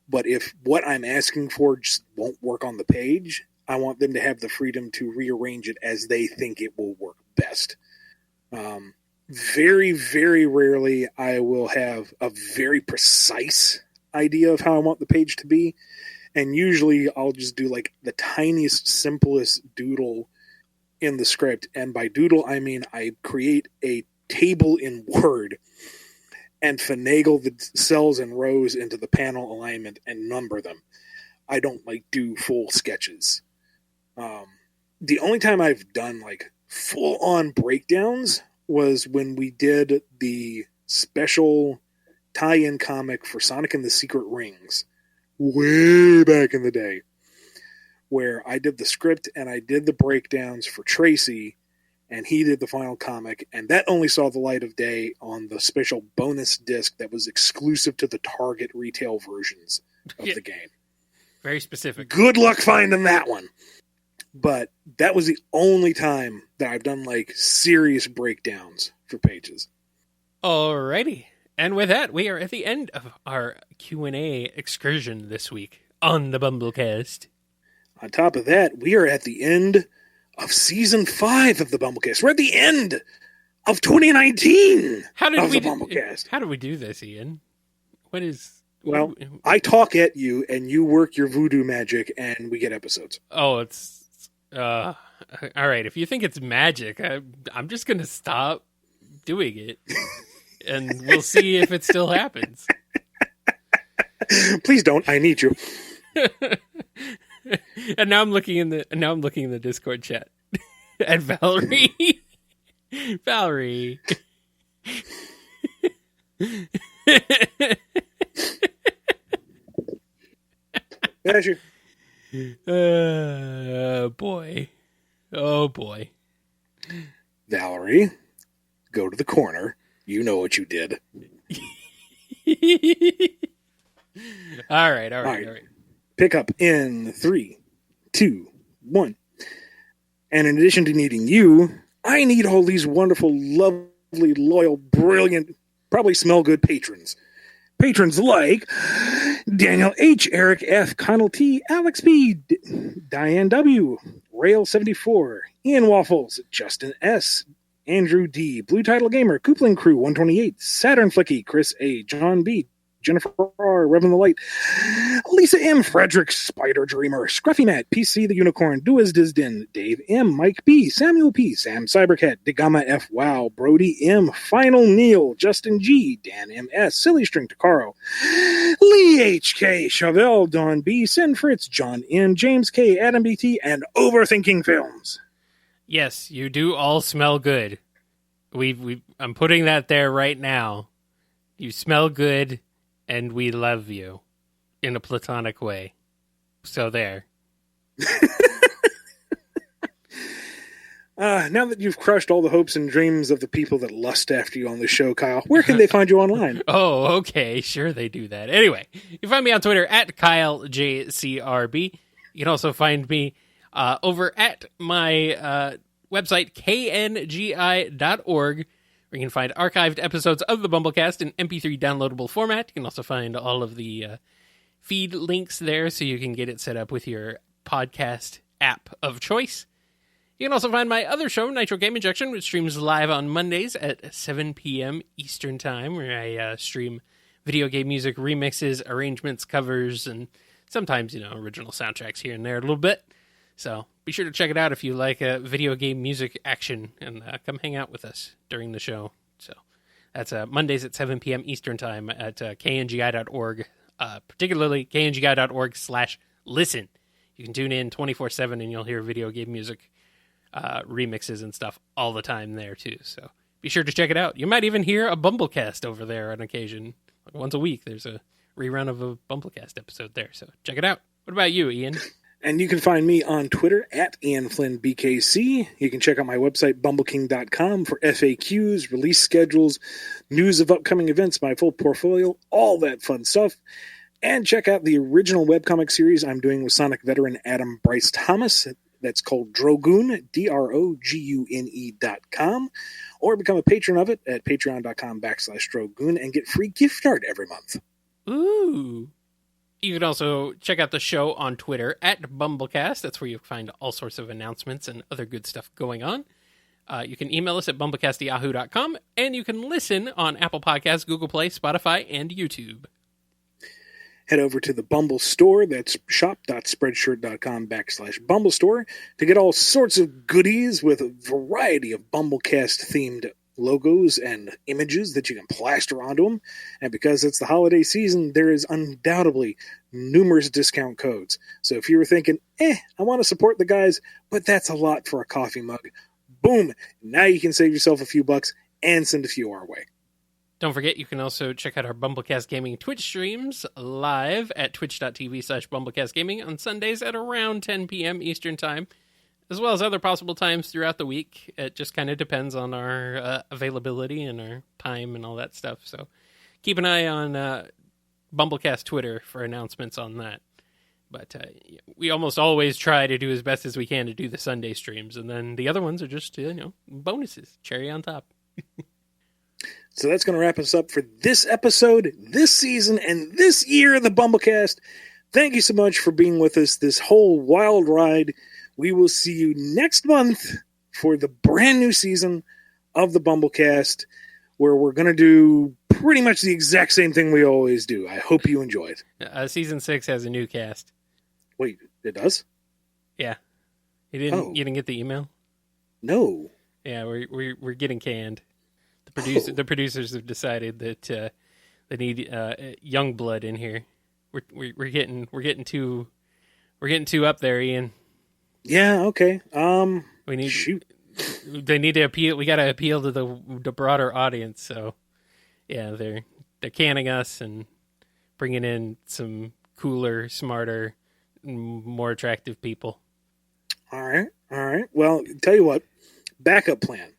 But if what I'm asking for just won't work on the page, I want them to have the freedom to rearrange it as they think it will work best. Very, very rarely I will have a very precise idea of how I want the page to be. And usually I'll just do like the tiniest, simplest doodle in the script. And by doodle, I mean I create a table in Word and finagle the cells and rows into the panel alignment and number them. I don't do full sketches. The only time I've done full on breakdowns was when we did the special tie-in comic for Sonic and the Secret Rings way back in the day, where I did the script and I did the breakdowns for Tracy, and he did the final comic, and that only saw the light of day on the special bonus disc that was exclusive to the Target retail versions of the game. Very specific. Good luck finding that one. But that was the only time that I've done serious breakdowns for pages. Alrighty. And with that, we are at the end of our Q&A excursion this week on the BumbleKast. On top of that, we are at the end of Season 5 of the BumbleKast. We're at the end of 2019 How did we do this, Ian? Well, I talk at you, and you work your voodoo magic, and we get episodes. Oh, it's... all right, if you think it's magic, I'm just going to stop doing it, and we'll see if it still happens. Please don't. I need you. And now I'm looking in the Discord chat. And Valerie. Valerie. Asher. Boy. Oh, boy. Valerie, go to the corner. You know what you did. All right. Pick up in 3, 2, 1. And in addition to needing you, I need all these wonderful, lovely, loyal, brilliant, probably smell good patrons. Patrons like Daniel H., Eric F., Connell T., Alex B., Diane W., Rail74, IanWaffles, Justin S., Andrew D., Blue Title Gamer, Coupling Crew 128, Saturn Flicky, Chris A., John B., Jennifer R., Reverend the Light, Lisa M., Frederick, Spider Dreamer, Scruffy Matt, PC the Unicorn, Duaz Dizdin, Dave M., Mike B., Samuel P., Sam Cybercat, Degama F. Wow, Brody M., Final Neil, Justin G., Dan M.S., Silly String Takaro, Lee H.K., Chevelle, Don B., Sin Fritz, John N., James K., Adam B.T., and Overthinking Films. Yes, you do all smell good. I'm putting that there right now. You smell good. And we love you in a platonic way. So there. Now that you've crushed all the hopes and dreams of the people that lust after you on the show, Kyle, where can they find you online? Oh, okay. Sure they do that. Anyway, you can find me on Twitter at KyleJCRB. You can also find me over at my website, kngi.org. where you can find archived episodes of the BumbleKast in MP3 downloadable format. You can also find all of the feed links there so you can get it set up with your podcast app of choice. You can also find my other show, Nitro Game Injection, which streams live on Mondays at 7 p.m. Eastern Time, where I stream video game music remixes, arrangements, covers, and sometimes, original soundtracks here and there a little bit. So be sure to check it out if you like video game music action, and come hang out with us during the show. So that's Mondays at 7 p.m. Eastern Time at kngi.org, particularly kngi.org/listen. You can tune in 24/7 and you'll hear video game music remixes and stuff all the time there too. So be sure to check it out. You might even hear a BumbleKast over there on occasion. Once a week, there's a rerun of a BumbleKast episode there. So check it out. What about you, Ian? And you can find me on Twitter at IanFlynnBKC. You can check out my website, BumbleKing.com, for FAQs, release schedules, news of upcoming events, my full portfolio, all that fun stuff. And check out the original webcomic series I'm doing with Sonic veteran Adam Bryce Thomas. That's called Drogoon, DROGUNE.com. Or become a patron of it at patreon.com/Drogoon and get free gift card every month. Ooh. You can also check out the show on Twitter at BumbleKast. That's where you find all sorts of announcements and other good stuff going on. You can email us at bumblecast@yahoo.com, and you can listen on Apple Podcasts, Google Play, Spotify, and YouTube. Head over to the Bumble store. That's shop.spreadshirt.com/Bumble store to get all sorts of goodies with a variety of BumbleKast-themed logos and images that you can plaster onto them. And because it's the holiday season, there is undoubtedly numerous discount codes. So if you were thinking, I want to support the guys, but that's a lot for a coffee mug, boom, now you can save yourself a few bucks and send a few our way. Don't forget, you can also check out our BumbleKast Gaming Twitch streams live at twitch.tv/BumbleKastGaming on Sundays at around 10 p.m. Eastern Time, as well as other possible times throughout the week. It just kind of depends on our availability and our time and all that stuff. So keep an eye on BumbleKast Twitter for announcements on that. But we almost always try to do as best as we can to do the Sunday streams, and then the other ones are just, bonuses, cherry on top. So that's going to wrap us up for this episode, this season, and this year of the BumbleKast. Thank you so much for being with us this whole wild ride. We will see you next month for the brand new season of the BumbleKast, where we're going to do pretty much the exact same thing we always do. I hope you enjoy it. Season 6 has a new cast. Wait, it does? Yeah. You didn't get the email? No. Yeah, we're getting canned. The producers have decided that they need young blood in here. We're getting too up there, Ian. Yeah, okay. We need. Shoot. They need to appeal. We got to appeal to the broader audience. So, yeah, they're canning us and bringing in some cooler, smarter, more attractive people. All right. Well, tell you what, backup plan.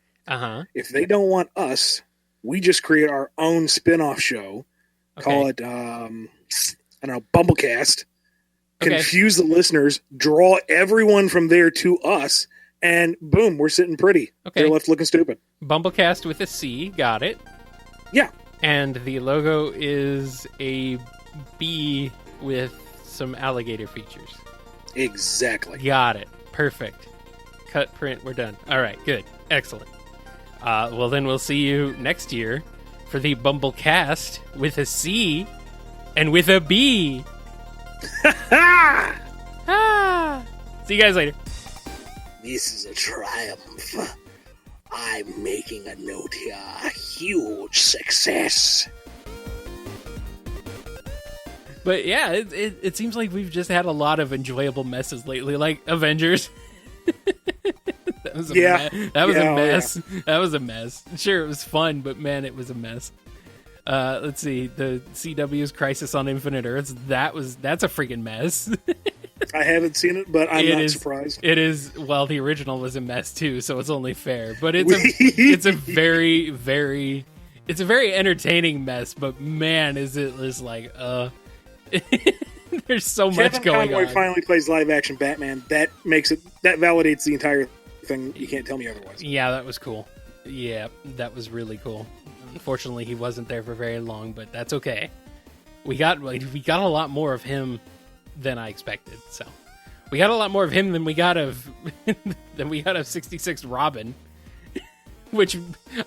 If they don't want us, we just create our own spin-off show. Okay. Call it, I don't know, BumbleKast. Okay. Confuse the listeners, draw everyone from there to us, and boom, we're sitting pretty. Okay. They're left looking stupid. BumbleKast with a C, got it. Yeah. And the logo is a bee with some alligator features. Exactly. Got it. Perfect. Cut, print, we're done. All right, good. Excellent. Well, then we'll see you next year for the BumbleKast with a C and with a B. See you guys later. This is a triumph. I'm making a note here. A huge success. But yeah, it seems like we've just had a lot of enjoyable messes lately, like Avengers. That was a mess. Yeah. That was a mess. Sure, it was fun, but man, it was a mess. Let's see, the CW's Crisis on Infinite Earths. That's a freaking mess. I haven't seen it, but I'm not surprised. It is. Well, the original was a mess too, so it's only fair. But it's a very, very, it's a very entertaining mess. But man, is it just like there's so much going on. Kevin Conroy finally plays live action Batman. That validates the entire thing. You can't tell me otherwise. Yeah, that was cool. Yeah, that was really cool. Unfortunately, he wasn't there for very long, but that's okay. We got a lot more of him than I expected. So we got a lot more of him than we got of 66 Robin, which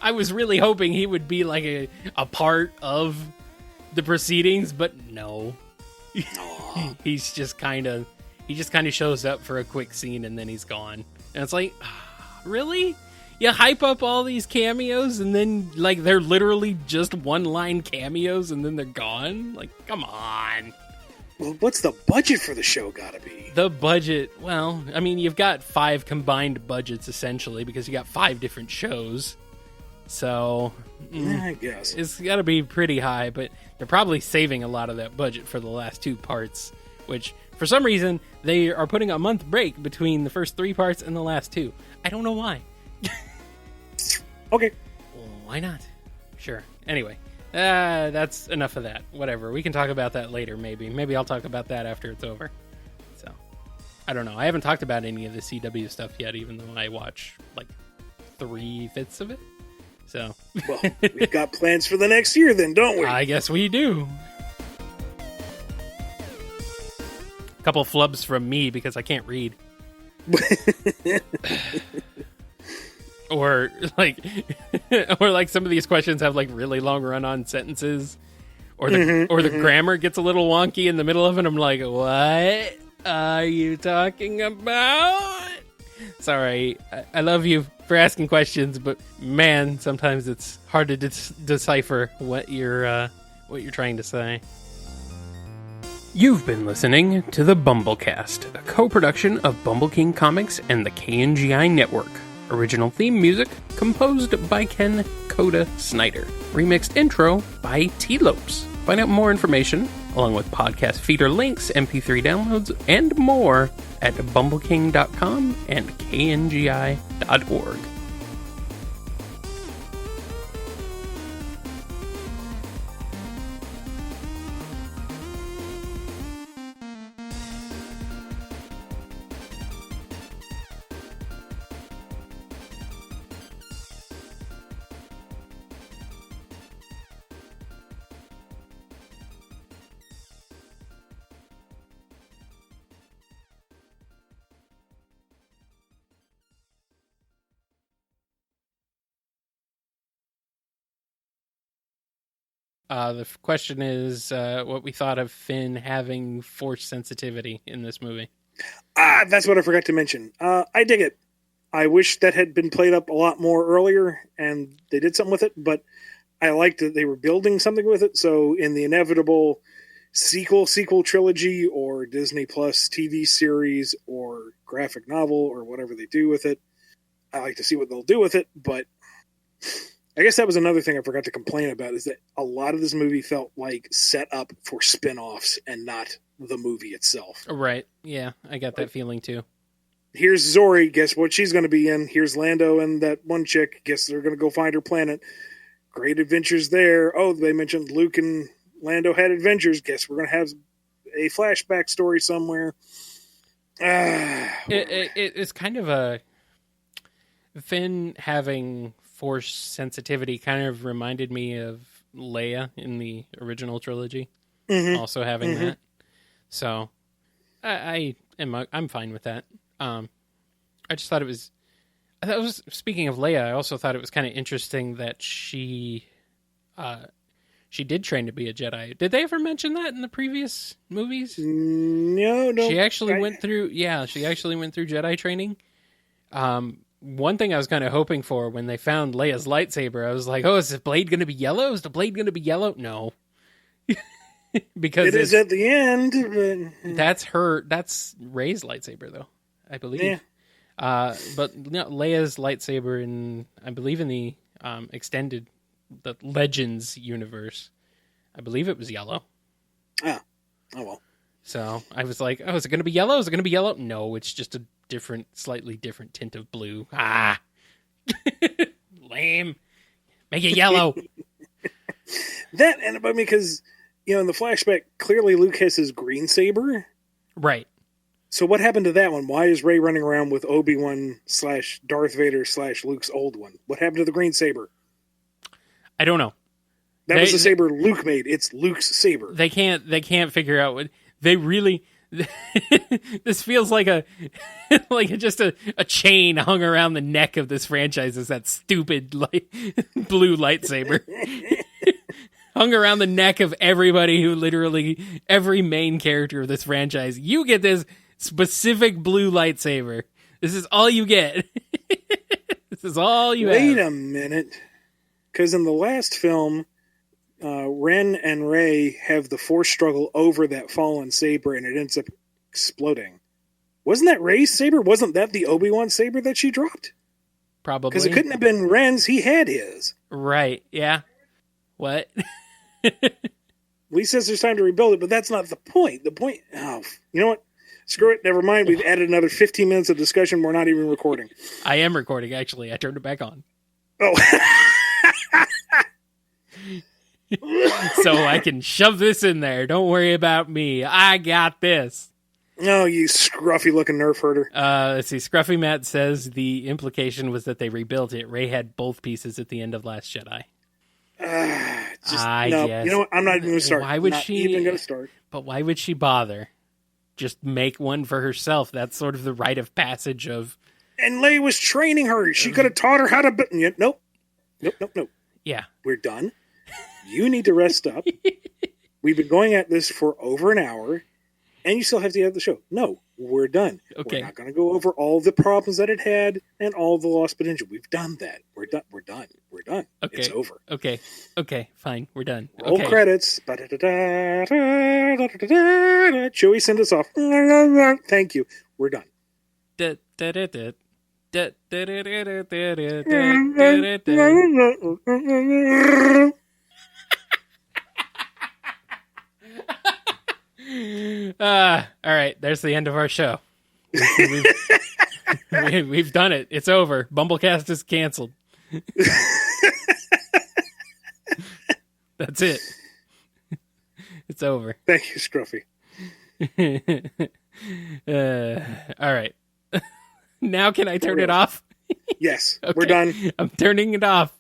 I was really hoping he would be like a part of the proceedings, but no. He just kind of shows up for a quick scene and then he's gone. And it's like, really? You hype up all these cameos and then like they're literally just one-line cameos and then they're gone? Like, come on. Well, what's the budget for the show gotta be? The budget, well, I mean, you've got 5 combined budgets essentially because you got 5 different shows. So, I guess it's got to be pretty high, but they're probably saving a lot of that budget for the last 2 parts, which for some reason they are putting a month break between the first 3 parts and the last 2. I don't know why. Okay. Well, why not? Sure. Anyway, that's enough of that. Whatever. We can talk about that later, maybe. Maybe I'll talk about that after it's over. So, I don't know. I haven't talked about any of the CW stuff yet, even though I watch like 3/5 of it. So, well, we've got plans for the next year then, don't we? I guess we do. A couple flubs from me because I can't read. Or like some of these questions have like really long run-on sentences, or the grammar gets a little wonky in the middle of it. I'm like, what are you talking about? Sorry, I love you for asking questions, but man, sometimes it's hard to decipher what you're trying to say. You've been listening to the BumbleKast, a co-production of Bumble King Comics and the KNGI Network. Original theme music composed by Ken Coda Snyder. Remixed intro by T-Lopes. Find out more information, along with podcast feeder links, MP3 downloads, and more at bumbleking.com and kngi.org. The question is what we thought of Finn having force sensitivity in this movie. That's what I forgot to mention. I dig it. I wish that had been played up a lot more earlier and they did something with it, but I liked that they were building something with it. So in the inevitable sequel trilogy or Disney Plus TV series or graphic novel or whatever they do with it, I like to see what they'll do with it, but I guess that was another thing I forgot to complain about, is that a lot of this movie felt like set up for spin-offs and not the movie itself. Right. Yeah, I got that feeling too. Here's Zori, guess what she's going to be in? Here's Lando and that one chick, guess they're going to go find her planet. Great adventures there. Oh, they mentioned Luke and Lando had adventures. Guess we're going to have a flashback story somewhere. It's kind of a... Finn having force sensitivity kind of reminded me of Leia in the original trilogy. Mm-hmm. Also having that. So I'm fine with that. I just thought it was... speaking of Leia, I also thought it was kind of interesting that she did train to be a Jedi. Did they ever mention that in the previous movies? No. She actually went through Jedi training. One thing I was kind of hoping for when they found Leia's lightsaber, I was like, oh, is the blade going to be yellow? Is the blade going to be yellow? No. Because it is at the end. But... That's Rey's lightsaber, though, I believe. Yeah. But no, Leia's lightsaber I believe in the extended, the Legends universe, I believe it was yellow. Oh well. So I was like, oh, is it going to be yellow? Is it going to be yellow? No, it's just a slightly different tint of blue. Lame. Make it yellow. That, and because, in the flashback, clearly Luke has his green saber. Right. So what happened to that one? Why is Rey running around with Obi-Wan / Darth Vader / Luke's old one? What happened to the green saber? I don't know. That was the saber Luke made. It's Luke's saber. They can't figure out what they really. This feels like just a chain hung around the neck of this franchise. Is that stupid blue lightsaber hung around the neck of everybody every main character of this franchise? You get this specific blue lightsaber. This is all you get. This is all you have. Wait a minute. Because in the last film, Ren and Rey have the force struggle over that fallen saber, and it ends up exploding. Wasn't that Rey's saber? Wasn't that the Obi-Wan saber that she dropped? Probably. Because it couldn't have been Ren's. He had his. Right. Yeah. What? Lee says there's time to rebuild it, but that's not the point. The point... Oh, you know what? Screw it. Never mind. We've added another 15 minutes of discussion. We're not even recording. I am recording, actually. I turned it back on. Oh. So I can shove this in there. Don't worry about me. I got this. Oh, you scruffy-looking nerf herder. Let's see. Scruffy Matt says the implication was that they rebuilt it. Rey had both pieces at the end of Last Jedi. No, guess. You know what? I'm not even going to start. Why would not she even going to start? But why would she bother? Just make one for herself. That's sort of the rite of passage of... And Leia was training her. She could have taught her how to... Nope. Yeah. We're done. You need to rest up. We've been going at this for over an hour, and you still have to have the show. No, we're done. Okay. We're not going to go over all the problems that it had and all the lost potential. We've done that. We're done. Okay. It's over. Okay. Fine. We're done. Roll credits. Chewie, send us off. Thank you. We're done. All right, there's the end of our show. We've done it. It's over. BumbleKast is canceled. That's it. It's over. Thank you, Scruffy. All right. Now can I turn it off? Yes, Okay. We're done. I'm turning it off.